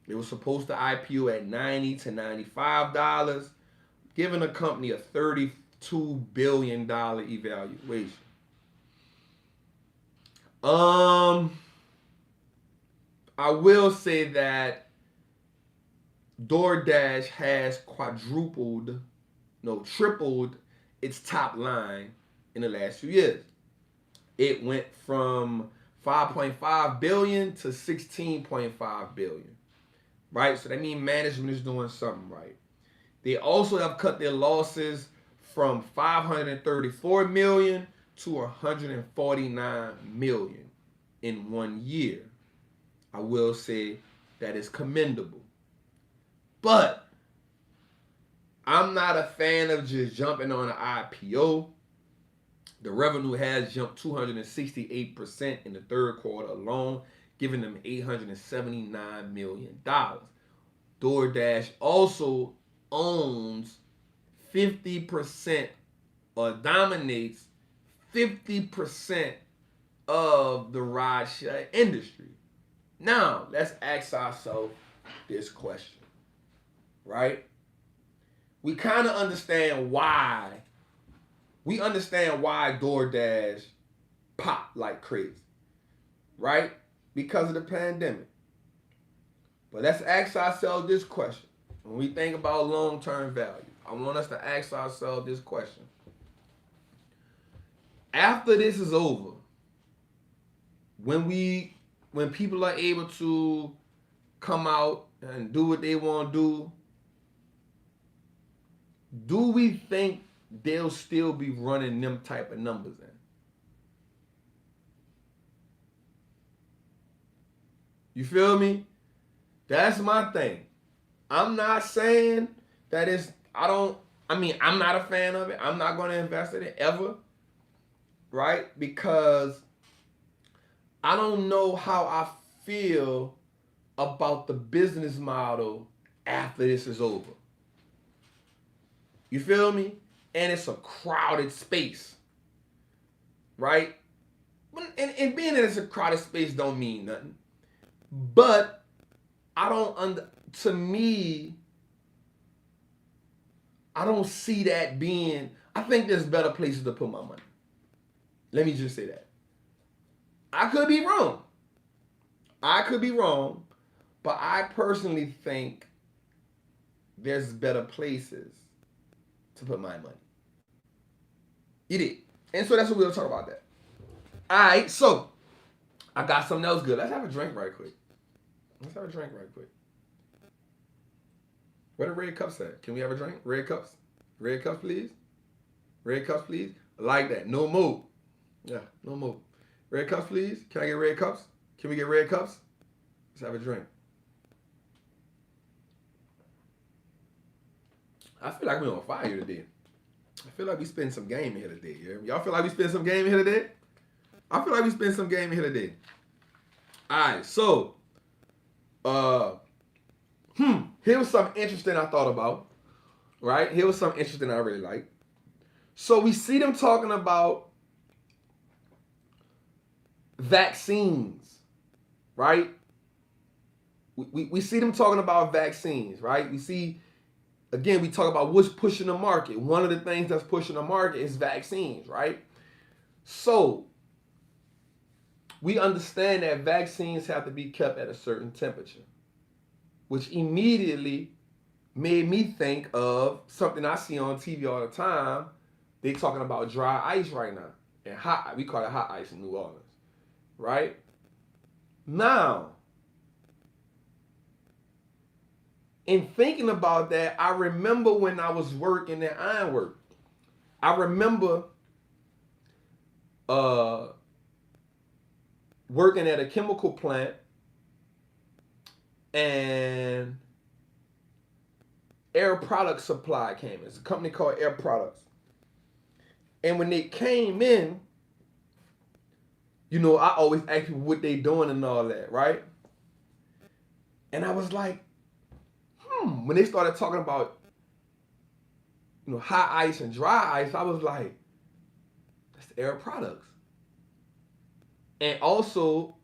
It was supposed to IPO at $90 to $95, giving the company a $32 billion evaluation. I will say that DoorDash has tripled its top line in the last few years. It went from 5.5 billion to 16.5 billion, right? So that means management is doing something right. They also have cut their losses from 534 million to 149 million in 1 year. I will say that is commendable. But I'm not a fan of just jumping on an IPO. The revenue has jumped 268% in the third quarter alone, giving them $879 million. DoorDash also owns 50% or dominates 50% of the rideshare industry. Now, let's ask ourselves this question, right? We kind of understand why. We understand why DoorDash popped like crazy, right? Because of the pandemic. But let's ask ourselves this question. When we think about long-term value, I want us to ask ourselves this question. After this is over, when people are able to come out and do what they want to do we think they'll still be running them type of numbers in? You feel me? That's my thing. I'm not saying that I mean, I'm not a fan of it. I'm not going to invest in it ever, right? Because I don't know how I feel about the business model after this is over. You feel me? And it's a crowded space, right? And being that it's a crowded space don't mean nothing. But I don't to me, I don't see that being. I think there's better places to put my money. Let me just say that. I could be wrong. But I personally think there's better places to put my money. You did. And so that's what we'll talk about that. Alright, so I got something else good. Let's have a drink right quick. Where the red cups at? Can we have a drink? Red cups? Red cups, please. Red cups, please. I like that. No more. Yeah, no more. Red cups, please. Can I get red cups? Can we get red cups? Let's have a drink. I feel like we're on fire today. I feel like we spend some game here today. Y'all feel like we spend some game here today? I feel like we spend some game here today. Alright, so here was something interesting I thought about. Right? Here was something interesting I really like. So we see them talking about vaccines, right? We see them talking about vaccines, right? We see, again, we talk about what's pushing the market. One of the things that's pushing the market is vaccines, right? So we understand that vaccines have to be kept at a certain temperature, which immediately made me think of something I see on TV all the time. They talking about dry ice right now. And hot, we call it hot ice in New Orleans. Right? Now, in thinking about that, I remember when I was working at Ironwork. I remember working at a chemical plant, and Air Products Supply came in. It's a company called Air Products. And when they came in, you know, I always ask people what they doing and all that, right? And I was like, when they started talking about, you know, hot ice and dry ice, I was like, that's the Air Products. And also,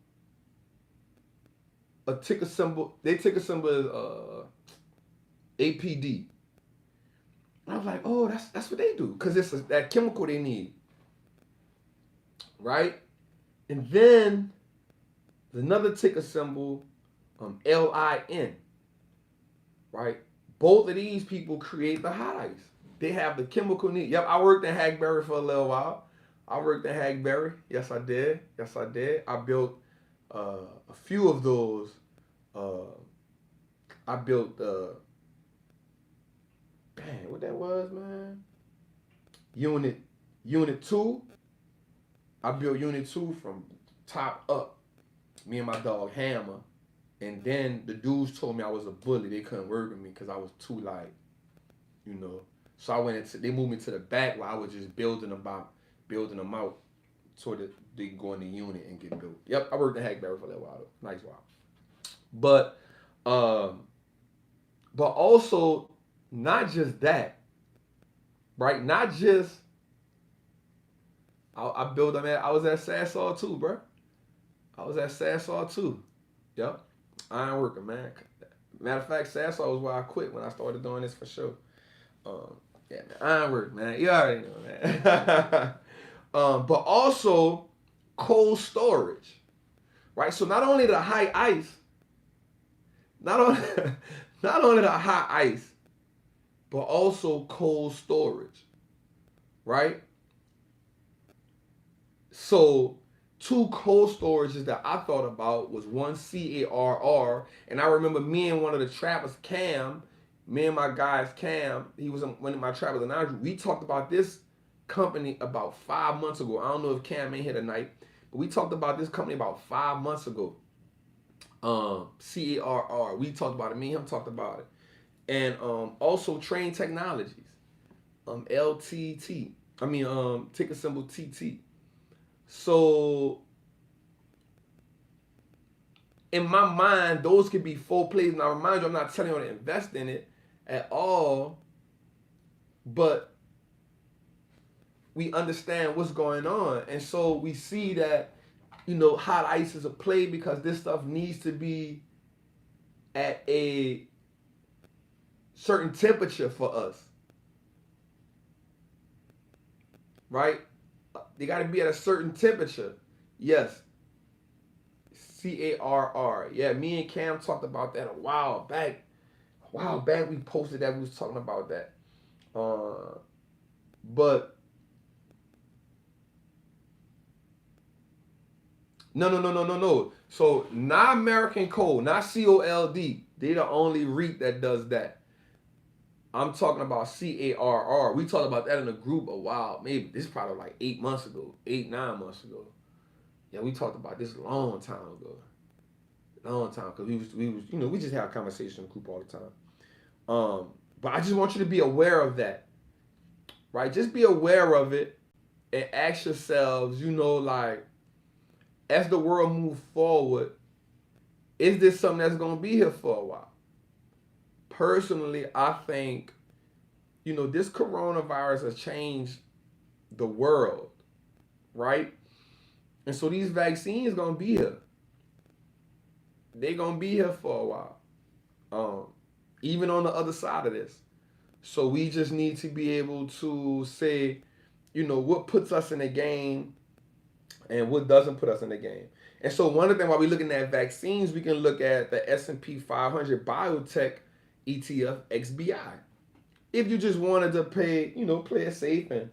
a ticker symbol, they ticker symbol is APD. And I was like, oh, that's what they do, because it's that chemical they need, right? And then there's another ticker symbol, LIN, right? Both of these people create the hot ice. They have the chemical need. Yep, I worked in Hackberry for a little while. Yes, I did. I built a few of those. I built what that was, man? Unit 2. I built Unit 2 from top up. Me and my dog Hammer. And then the dudes told me I was a bully. They couldn't work with me because I was too light, you know. So they moved me to the back where I was just building them out so that they can go in the unit and get built. Yep, I worked in Hackberry for a little while though. Nice while. But also not just that, right? Not just I built them I was at Sassaw too, bro. Yep. I ain't working, man. Matter of fact, Sassaw was where I quit when I started doing this for sure. Yeah, man. I ain't working, man. You already know, man. But also cold storage, right? So not only the high ice, not only the hot ice, but also cold storage, right? So 2 cold storages that I thought about was one CARR, and I remember me and one of the trappers, Cam, me and my guys, Cam, he was one of my trappers, and Andrew, we talked about this company about 5 months ago. I don't know if Cam ain't here tonight, but we talked about this company about 5 months ago. CARR, we talked about it. Me and him talked about it. And also Train Technologies. LTT. Ticker symbol TT. So in my mind, those could be 4 plays. Now, remind you, I'm not telling you to invest in it at all, but we understand what's going on. And so we see that, hot ice is a play because this stuff needs to be at a certain temperature for us, right? They got to be at a certain temperature. Yes. CARR. Yeah, me and Cam talked about that a while back. We posted that. We was talking about that. But no. So not American Cold, not COLD. They the only REIT that does that. I'm talking about CARR. We talked about that in a group a while. Maybe this is probably like 8 months ago, 9 months ago. Yeah, we talked about this a long time ago. Because we just have a conversation in the group all the time. But I just want you to be aware of that, right? Just be aware of it and ask yourselves, like, as the world moves forward, is this something that's going to be here for a while? Personally, I think, this coronavirus has changed the world, right? And so these vaccines going to be here. They're going to be here for a while, even on the other side of this. So we just need to be able to say, what puts us in the game and what doesn't put us in the game. And so one of the things while we're looking at vaccines, we can look at the S&P 500 Biotech ETF XBI. If you just wanted to play it safe and,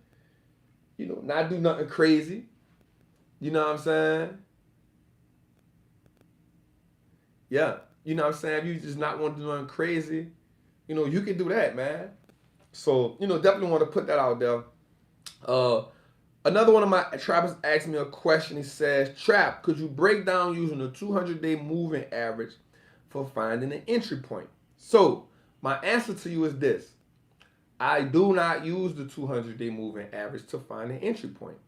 not do nothing crazy, you know what I'm saying? Yeah, you know what I'm saying? If you just not want to do nothing crazy, you can do that, man. So, definitely want to put that out there. Another one of my trappers asked me a question. He says, Trap, could you break down using the 200-day moving average for finding an entry point? So, my answer to you is this. I do not use the 200-day moving average to find an entry point.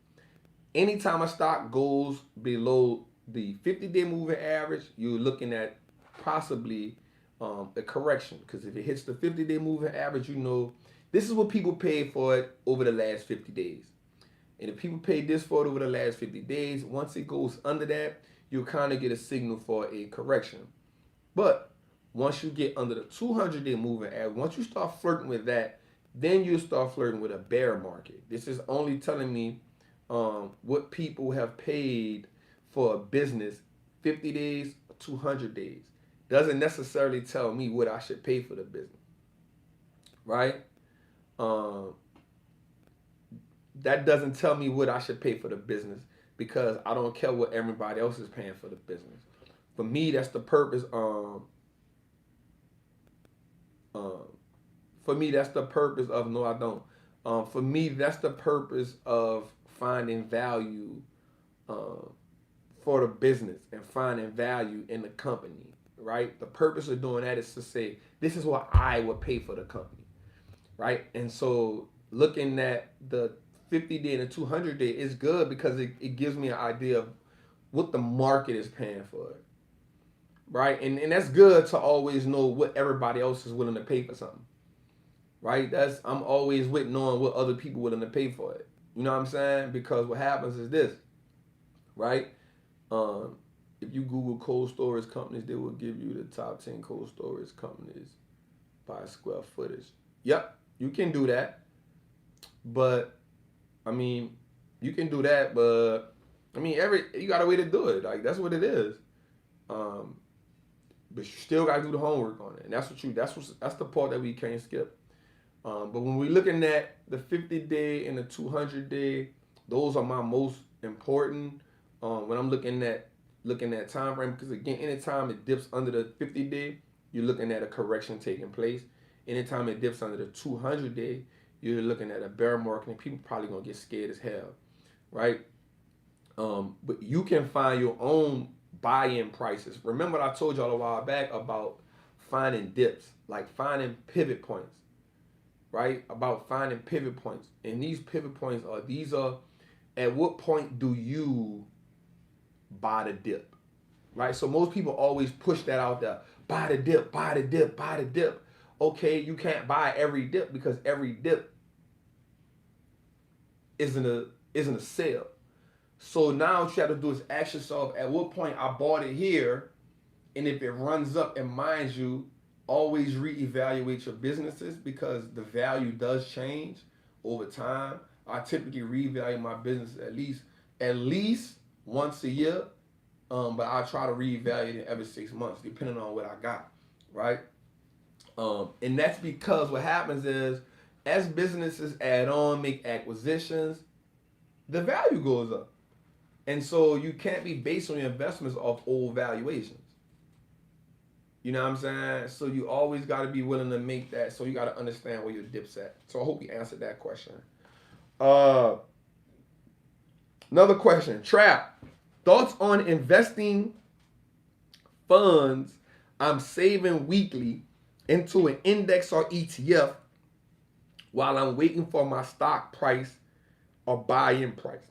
Anytime a stock goes below the 50-day moving average, you're looking at possibly a correction. Because if it hits the 50-day moving average, this is what people paid for it over the last 50 days. And if people paid this for it over the last 50 days, once it goes under that, you'll kind of get a signal for a correction. But once you get under the 200-day moving average, once you start flirting with that, then you'll start flirting with a bear market. This is only telling me what people have paid for a business 50 days, 200 days. Doesn't necessarily tell me what I should pay for the business, right? That doesn't tell me what I should pay for the business because I don't care what everybody else is paying for the business. For me, that's the purpose. For me, that's the purpose of no, I don't. For me, that's the purpose of finding value for the business and finding value in the company, right? The purpose of doing that is to say, this is what I would pay for the company, right? And so looking at the 50-day and the 200-day is good because it gives me an idea of what the market is paying for it, right? And that's good to always know what everybody else is willing to pay for something, right? I'm always with knowing what other people are willing to pay for it. You know what I'm saying? Because what happens is this, right? If you Google cold storage companies, they will give you the top 10 cold storage companies by square footage. Yep, you can do that. But, you can do that, but, you got a way to do it. Like, that's what it is. But you still got to do the homework on it. And that's the part that we can't skip. But when we're looking at the 50-day and the 200-day, those are my most important. When I'm looking at time frame, because again, anytime it dips under the 50-day, you're looking at a correction taking place. Anytime it dips under the 200-day, you're looking at a bear market, and people probably gonna get scared as hell, right? But you can find your own buy-in prices. Remember what I told y'all a while back about finding dips, like finding pivot points. right? About finding pivot points. And these pivot points are at what point do you buy the dip, right? So most people always push that out there. Buy the dip, buy the dip, buy the dip. Okay, you can't buy every dip because every dip isn't a sale. So now what you have to do is ask yourself, at what point I bought it here, and if it runs up, and mind you, always reevaluate your businesses because the value does change over time. I typically reevaluate my business at least once a year, but I try to reevaluate it every 6 months, depending on what I got, right? And that's because what happens is, as businesses add on, make acquisitions, the value goes up. And so you can't be based on your investments off old valuations. You know what I'm saying? So you always got to be willing to make that. So you got to understand where your dip's at. So I hope you answered that question. Another question. Trap. Thoughts on investing funds I'm saving weekly into an index or ETF while I'm waiting for my stock price or buy-in price?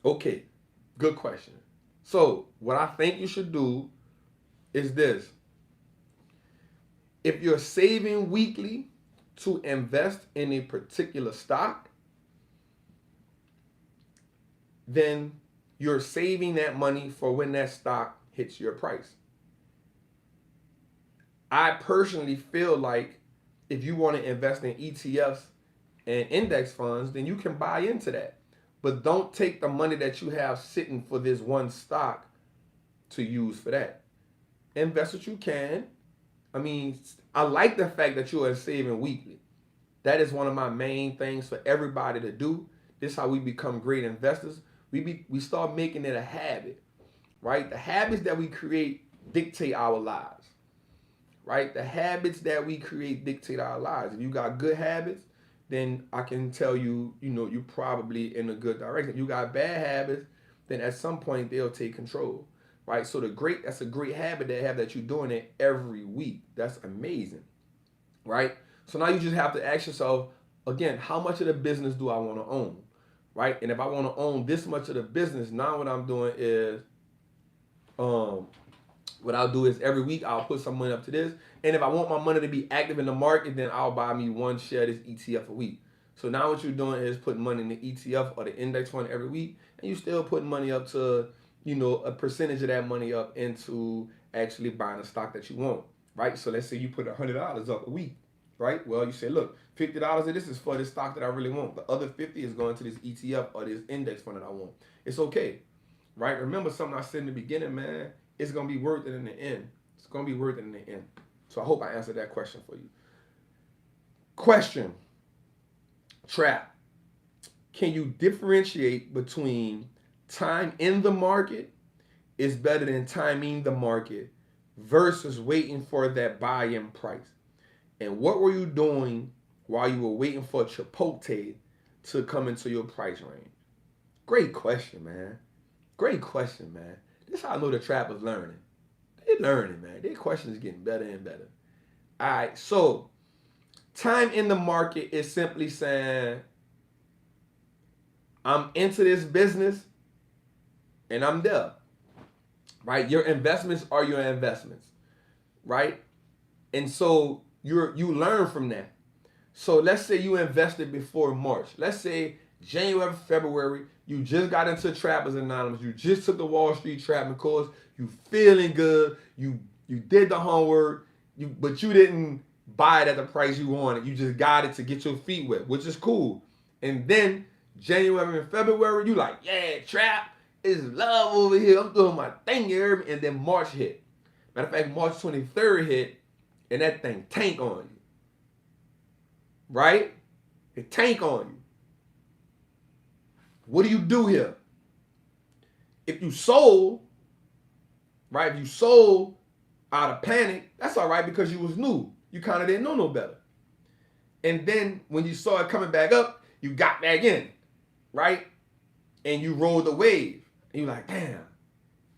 Okay, good question. So what I think you should do is this. If you're saving weekly to invest in a particular stock, then you're saving that money for when that stock hits your price. I personally feel like if you want to invest in ETFs and index funds, then you can buy into that. But don't take the money that you have sitting for this one stock to use for that. Invest what you can. I mean, I like the fact that you are saving weekly. That is one of my main things for everybody to do. This is how we become great investors. We start making it a habit, right? The habits that we create dictate our lives, right? The habits that we create dictate our lives. If you got good habits, then I can tell you, you're probably in a good direction. If you got bad habits, then at some point they'll take control, right? So that's a great habit to have, that you're doing it every week. That's amazing, right? So now you just have to ask yourself, again, how much of the business do I want to own, right? And if I want to own this much of the business, now what I'm doing is, what I'll do is every week I'll put some money up to this. And if I want my money to be active in the market, then I'll buy me one share of this ETF a week. So now what you're doing is putting money in the ETF or the index fund every week, and you still putting money up to, a percentage of that money up into actually buying a stock that you want, right? So let's say you put $100 up a week, right? Well, you say, look, $50 of this is for this stock that I really want. The other 50 is going to this ETF or this index fund that I want. It's okay, right? Remember something I said in the beginning, man. It's going to be worth it in the end. It's going to be worth it in the end. So I hope I answered that question for you. Question. Trap. Can you differentiate between time in the market is better than timing the market versus waiting for that buy-in price? And what were you doing while you were waiting for Chipotle to come into your price range? Great question, man. Great question, man. This is how I know the trappers learning. They're learning, man. Their questions getting better and better. All right, so time in the market is simply saying, I'm into this business and I'm there, right? Your investments are your investments, right? And so you learn from that. So let's say you invested before March. Let's say January, February, you just got into Trappers Anonymous. You just took the Wallstreet trapping course. You feeling good. You did the homework. But you didn't buy it at the price you wanted. You just got it to get your feet wet, which is cool. And then January and February, you like, yeah, trap is love over here. I'm doing my thing here. And then March hit. Matter of fact, March 23rd hit, and that thing tank on you. Right? It tank on you. What do you do here? If you sold, right? If you sold out of panic, that's all right because you was new. You kind of didn't know no better. And then when you saw it coming back up, you got back in, right? And you rolled the wave. And you're like, damn.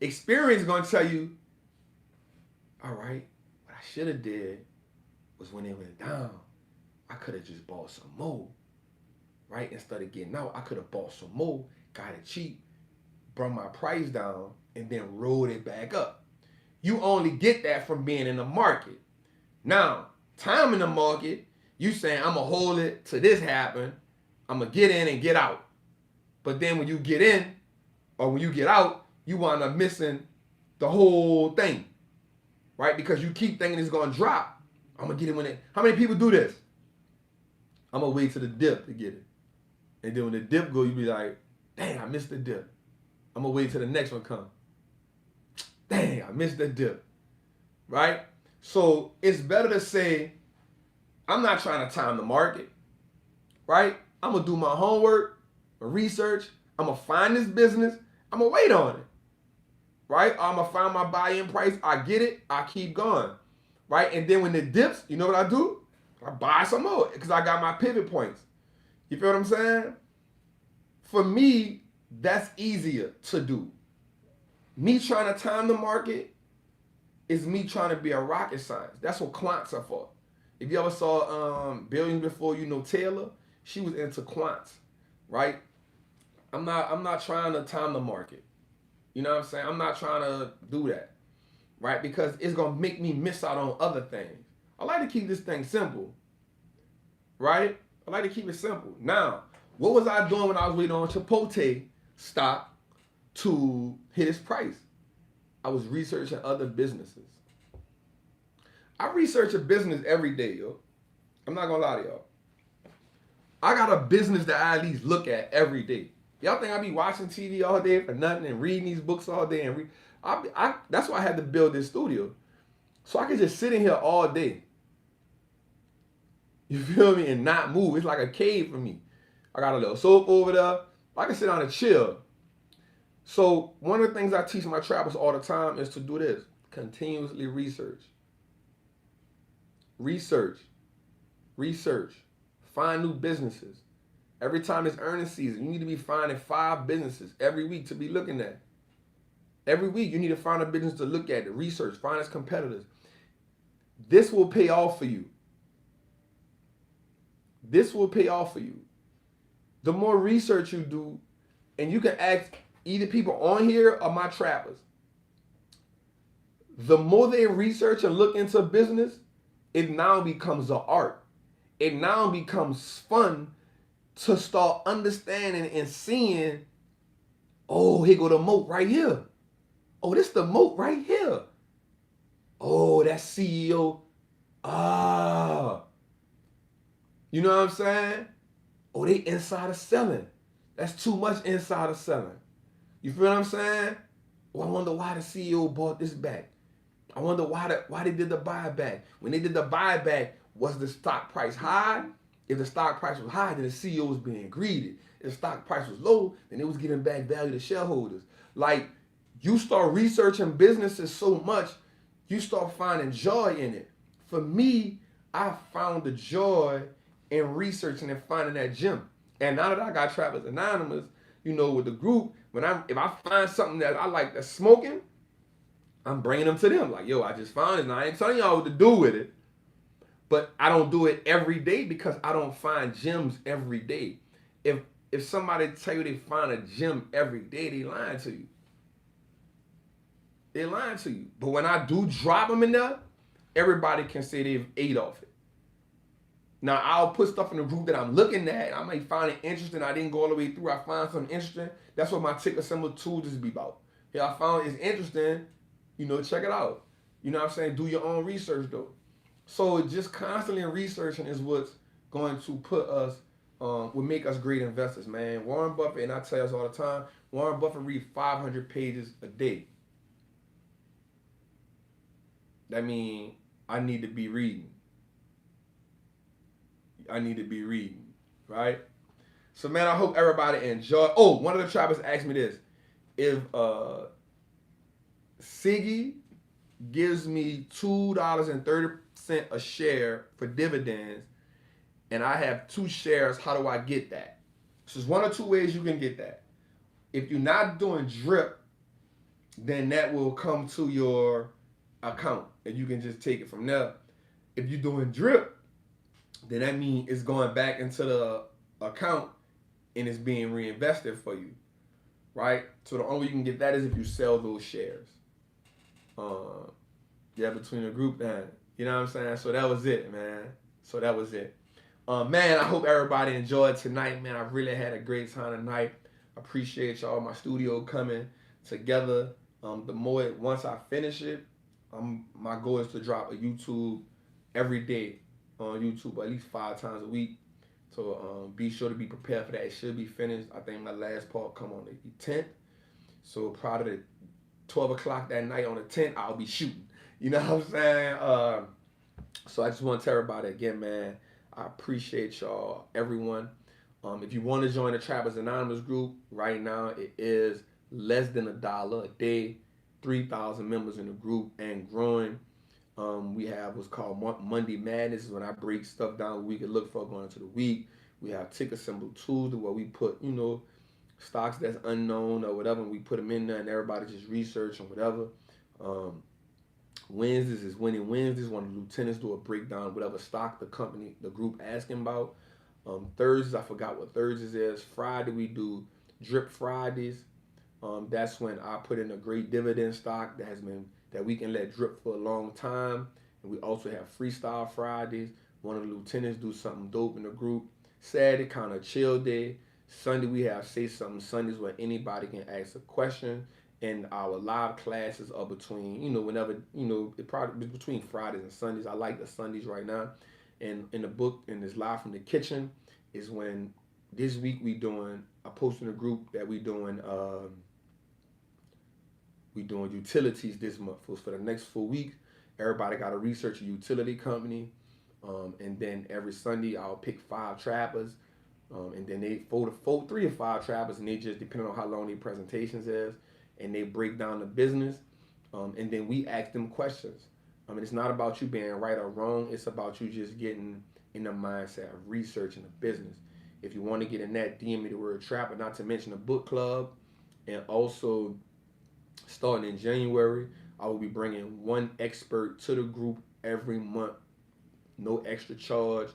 Experience is going to tell you, all right, what I should have did was when it went down, I could have just bought some more, right? Instead of getting out, I could have bought some more, got it cheap, brought my price down, and then rolled it back up. You only get that from being in the market. Now, time in the market, you saying, I'm going to hold it till this happen. I'm going to get in and get out. But then when you get in, or when you get out, you wind up missing the whole thing, right? Because you keep thinking it's going to drop. I'm going to get it when it... How many people do this? I'm going to wait till the dip to get it. And then when the dip go, you be like, dang, I missed the dip. I'm going to wait till the next one come. Dang, I missed the dip, right? So it's better to say, I'm not trying to time the market, right? I'm going to do my homework, my research. I'm going to find this business. I'm going to wait on it, right? I'm going to find my buy-in price. I get it. I keep going, right? And then when it dips, you know what I do? I buy some more because I got my pivot points. You feel what I'm saying? For me, that's easier to do. Me trying to time the market is me trying to be a rocket science. That's what quants are for. If you ever saw Billions Before You Know Taylor, she was into quants, right? I'm not trying to time the market. You know what I'm saying? I'm not trying to do that, right? Because it's gonna make me miss out on other things. I like to keep this thing simple, right? I like to keep it simple. Now, what was I doing when I was waiting on Chipotle stock to hit its price? I was researching other businesses. I research a business every day, yo. I'm not gonna lie to y'all. I got a business that I at least look at every day. Y'all think I be watching TV all day for nothing and reading these books all day and that's why I had to build this studio. So I could just sit in here all day. You feel me? And not move. It's like a cave for me. I got a little sofa over there. I can sit down and chill. So one of the things I teach my travelers all the time is to do this. Continuously research. Research. Research. Find new businesses. Every time it's earnings season, you need to be finding 5 businesses every week to be looking at. Every week, you need to find a business to look at, to research, find its competitors. This will pay off for you. This will pay off for you. The more research you do, and you can ask either people on here or my trappers, the more they research and look into business, it now becomes an art. It now becomes fun to start understanding and seeing, oh, here go the moat right here. Oh, this the moat right here. Oh, that CEO. You know what I'm saying? Oh, they insider selling. That's too much insider selling. You feel what I'm saying? Oh, I wonder why the CEO bought this back. I wonder why they did the buyback. When they did the buyback, was the stock price high? If the stock price was high, then the CEO was being greedy. If the stock price was low, then it was giving back value to shareholders. Like, you start researching businesses so much, you start finding joy in it. For me, I found the joy in researching and finding that gem. And now that I got Trappers Anonymous, you know, with the group, if I find something that I like that's smoking, I'm bringing them to them. Like, yo, I just found it. Now, I ain't telling y'all what to do with it. But I don't do it every day because I don't find gems every day. If somebody tell you they find a gem every day, they lying to you. They lying to you. But when I do drop them in there, everybody can say they've ate off it. Now, I'll put stuff in the group that I'm looking at. I might find it interesting. I didn't go all the way through. I find something interesting. That's what my ticker symbol 2 just be about. Yeah, I found it's interesting. You know, check it out. You know what I'm saying? Do your own research, though. So just constantly researching is what's going to put us, will make us great investors, man. Warren Buffett, and I tell us all the time, Warren Buffett reads 500 pages a day. That means I need to be reading. I need to be reading, right? So, man, I hope everybody enjoy. Oh, one of the trappers asked me this. If Siggy gives me $2.30 a share for dividends, and I have 2 shares, how do I get that? So there's 1 or 2 ways you can get that. If you're not doing drip, then that will come to your account, and you can just take it from there. If you're doing drip, then that means it's going back into the account and it's being reinvested for you, right? So the only way you can get that is if you sell those shares. Uh, yeah, between the group then. You know what I'm saying? So that was it, man. So that was it. Man, I hope everybody enjoyed tonight, man. I really had a great time tonight. Appreciate y'all, my studio coming together. The more once I finish it, my goal is to drop a YouTube every day on YouTube, at least 5 times a week. So be sure to be prepared for that. It should be finished. I think my last part come on the 10th. So probably 12 o'clock that night on the 10th, I'll be shooting. You know what I'm saying? So I just want to tell everybody again, man, I appreciate y'all, everyone. If you want to join the Trappers Anonymous group, right now it is less than $1 a day, 3,000 members in the group and growing. We have what's called Monday Madness, is when I break stuff down we can look for going into the week. We have Ticker Symbol Tuesday, where we put, stocks that's unknown or whatever, and we put them in there and everybody just research and whatever. Wednesdays is Winning Wednesdays, when the lieutenants do a breakdown of whatever stock the group asking about. Thursdays, I forgot what Thursdays is. Friday, we do Drip Fridays. That's when I put in a great dividend stock that we can let drip for a long time. And we also have Freestyle Fridays. One of the lieutenants do something dope in the group. Saturday, kind of chill day. Sunday, we have Say Something Sundays, where anybody can ask a question. And our live classes are between, it probably between Fridays and Sundays. I like the Sundays right now. And in the book, in this Live from the Kitchen, is when this week I posted in a group that we doing utilities this month. For the next full week, everybody got to research a utility company. And then every Sunday, I'll pick 5 trappers. And then they 3 or 5 trappers, and they just, depending on how long their presentations is, and they break down the business. And then we ask them questions. It's not about you being right or wrong. It's about you just getting in the mindset of researching the business. If you want to get in that, DM me the word trapper, not to mention the book club. And also, starting in January, I will be bringing one expert to the group every month. No extra charge.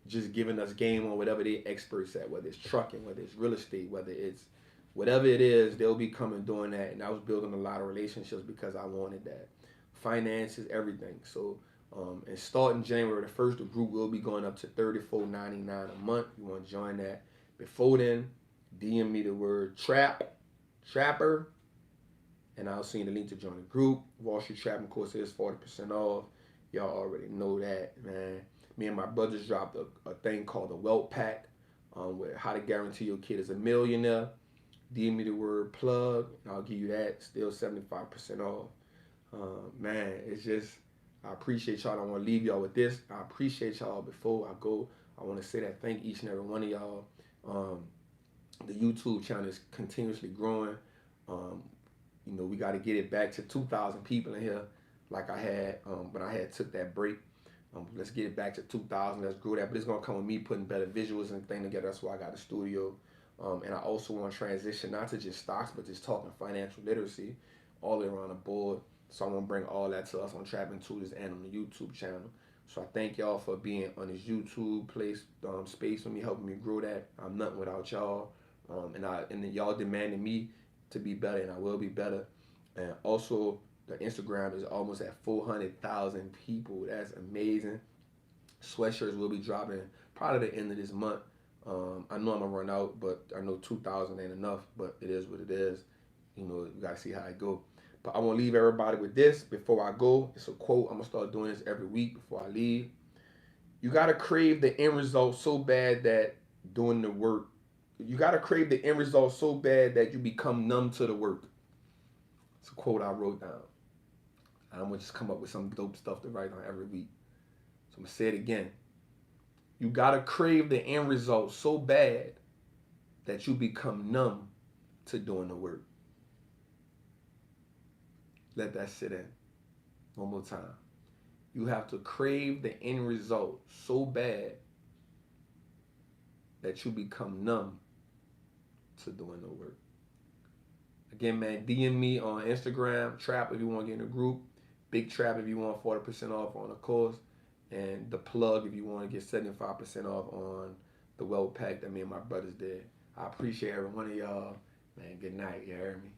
Just giving us game on whatever they experts at, whether it's trucking, whether it's real estate, whether it's whatever it is, they'll be coming doing that. And I was building a lot of relationships because I wanted that. Finances, everything. So, and starting January the 1st, the group will be going up to $34.99 a month. You want to join that. Before then, DM me the word trapper, and I'll send you the link to join the group. Wallstreet Trapping course is 40% off. Y'all already know that, man. Me and my brothers dropped a thing called the Wealth Pack, with how to guarantee your kid is a millionaire. DM me the word plug, and I'll give you that. Still 75% off. Man, it's just, I appreciate y'all. I don't want to leave y'all with this. I appreciate y'all. Before I go, I want to say that thank each and every one of y'all. The YouTube channel is continuously growing. We got to get it back to 2,000 people in here, like I had when I had took that break. Let's get it back to 2,000. Let's grow that. But it's going to come with me putting better visuals and things together. That's why I got the studio. And I also want to transition not to just stocks, but just talking financial literacy all the way around the board. So I want to bring all that to us on Trappin Tuesday and on the YouTube channel. So I thank y'all for being on this YouTube space with me, helping me grow that. I'm nothing without y'all. And then y'all demanding me to be better, and I will be better. And also, the Instagram is almost at 400,000 people. That's amazing. Sweatshirts will be dropping probably the end of this month. I know I'm gonna run out, but I know 2,000 ain't enough. But it is what it is. You gotta see how it go. But I want to leave everybody with this before I go. It's a quote. I'm gonna start doing this every week before I leave. You gotta crave the end result so bad that doing the work. You gotta crave the end result so bad that you become numb to the work. It's a quote I wrote down. I'm gonna just come up with some dope stuff to write on every week. So I'm gonna say it again. You gotta crave the end result so bad that you become numb to doing the work. Let that sit in. One more time. You have to crave the end result so bad that you become numb to doing the work. Again, man, DM me on Instagram, Trap if you want to get in a group. Big Trap if you want 40% off on a course. And the plug, if you want to get 75% off on the well pack that me and my brothers did. I appreciate every one of y'all. Man, good night. You heard me?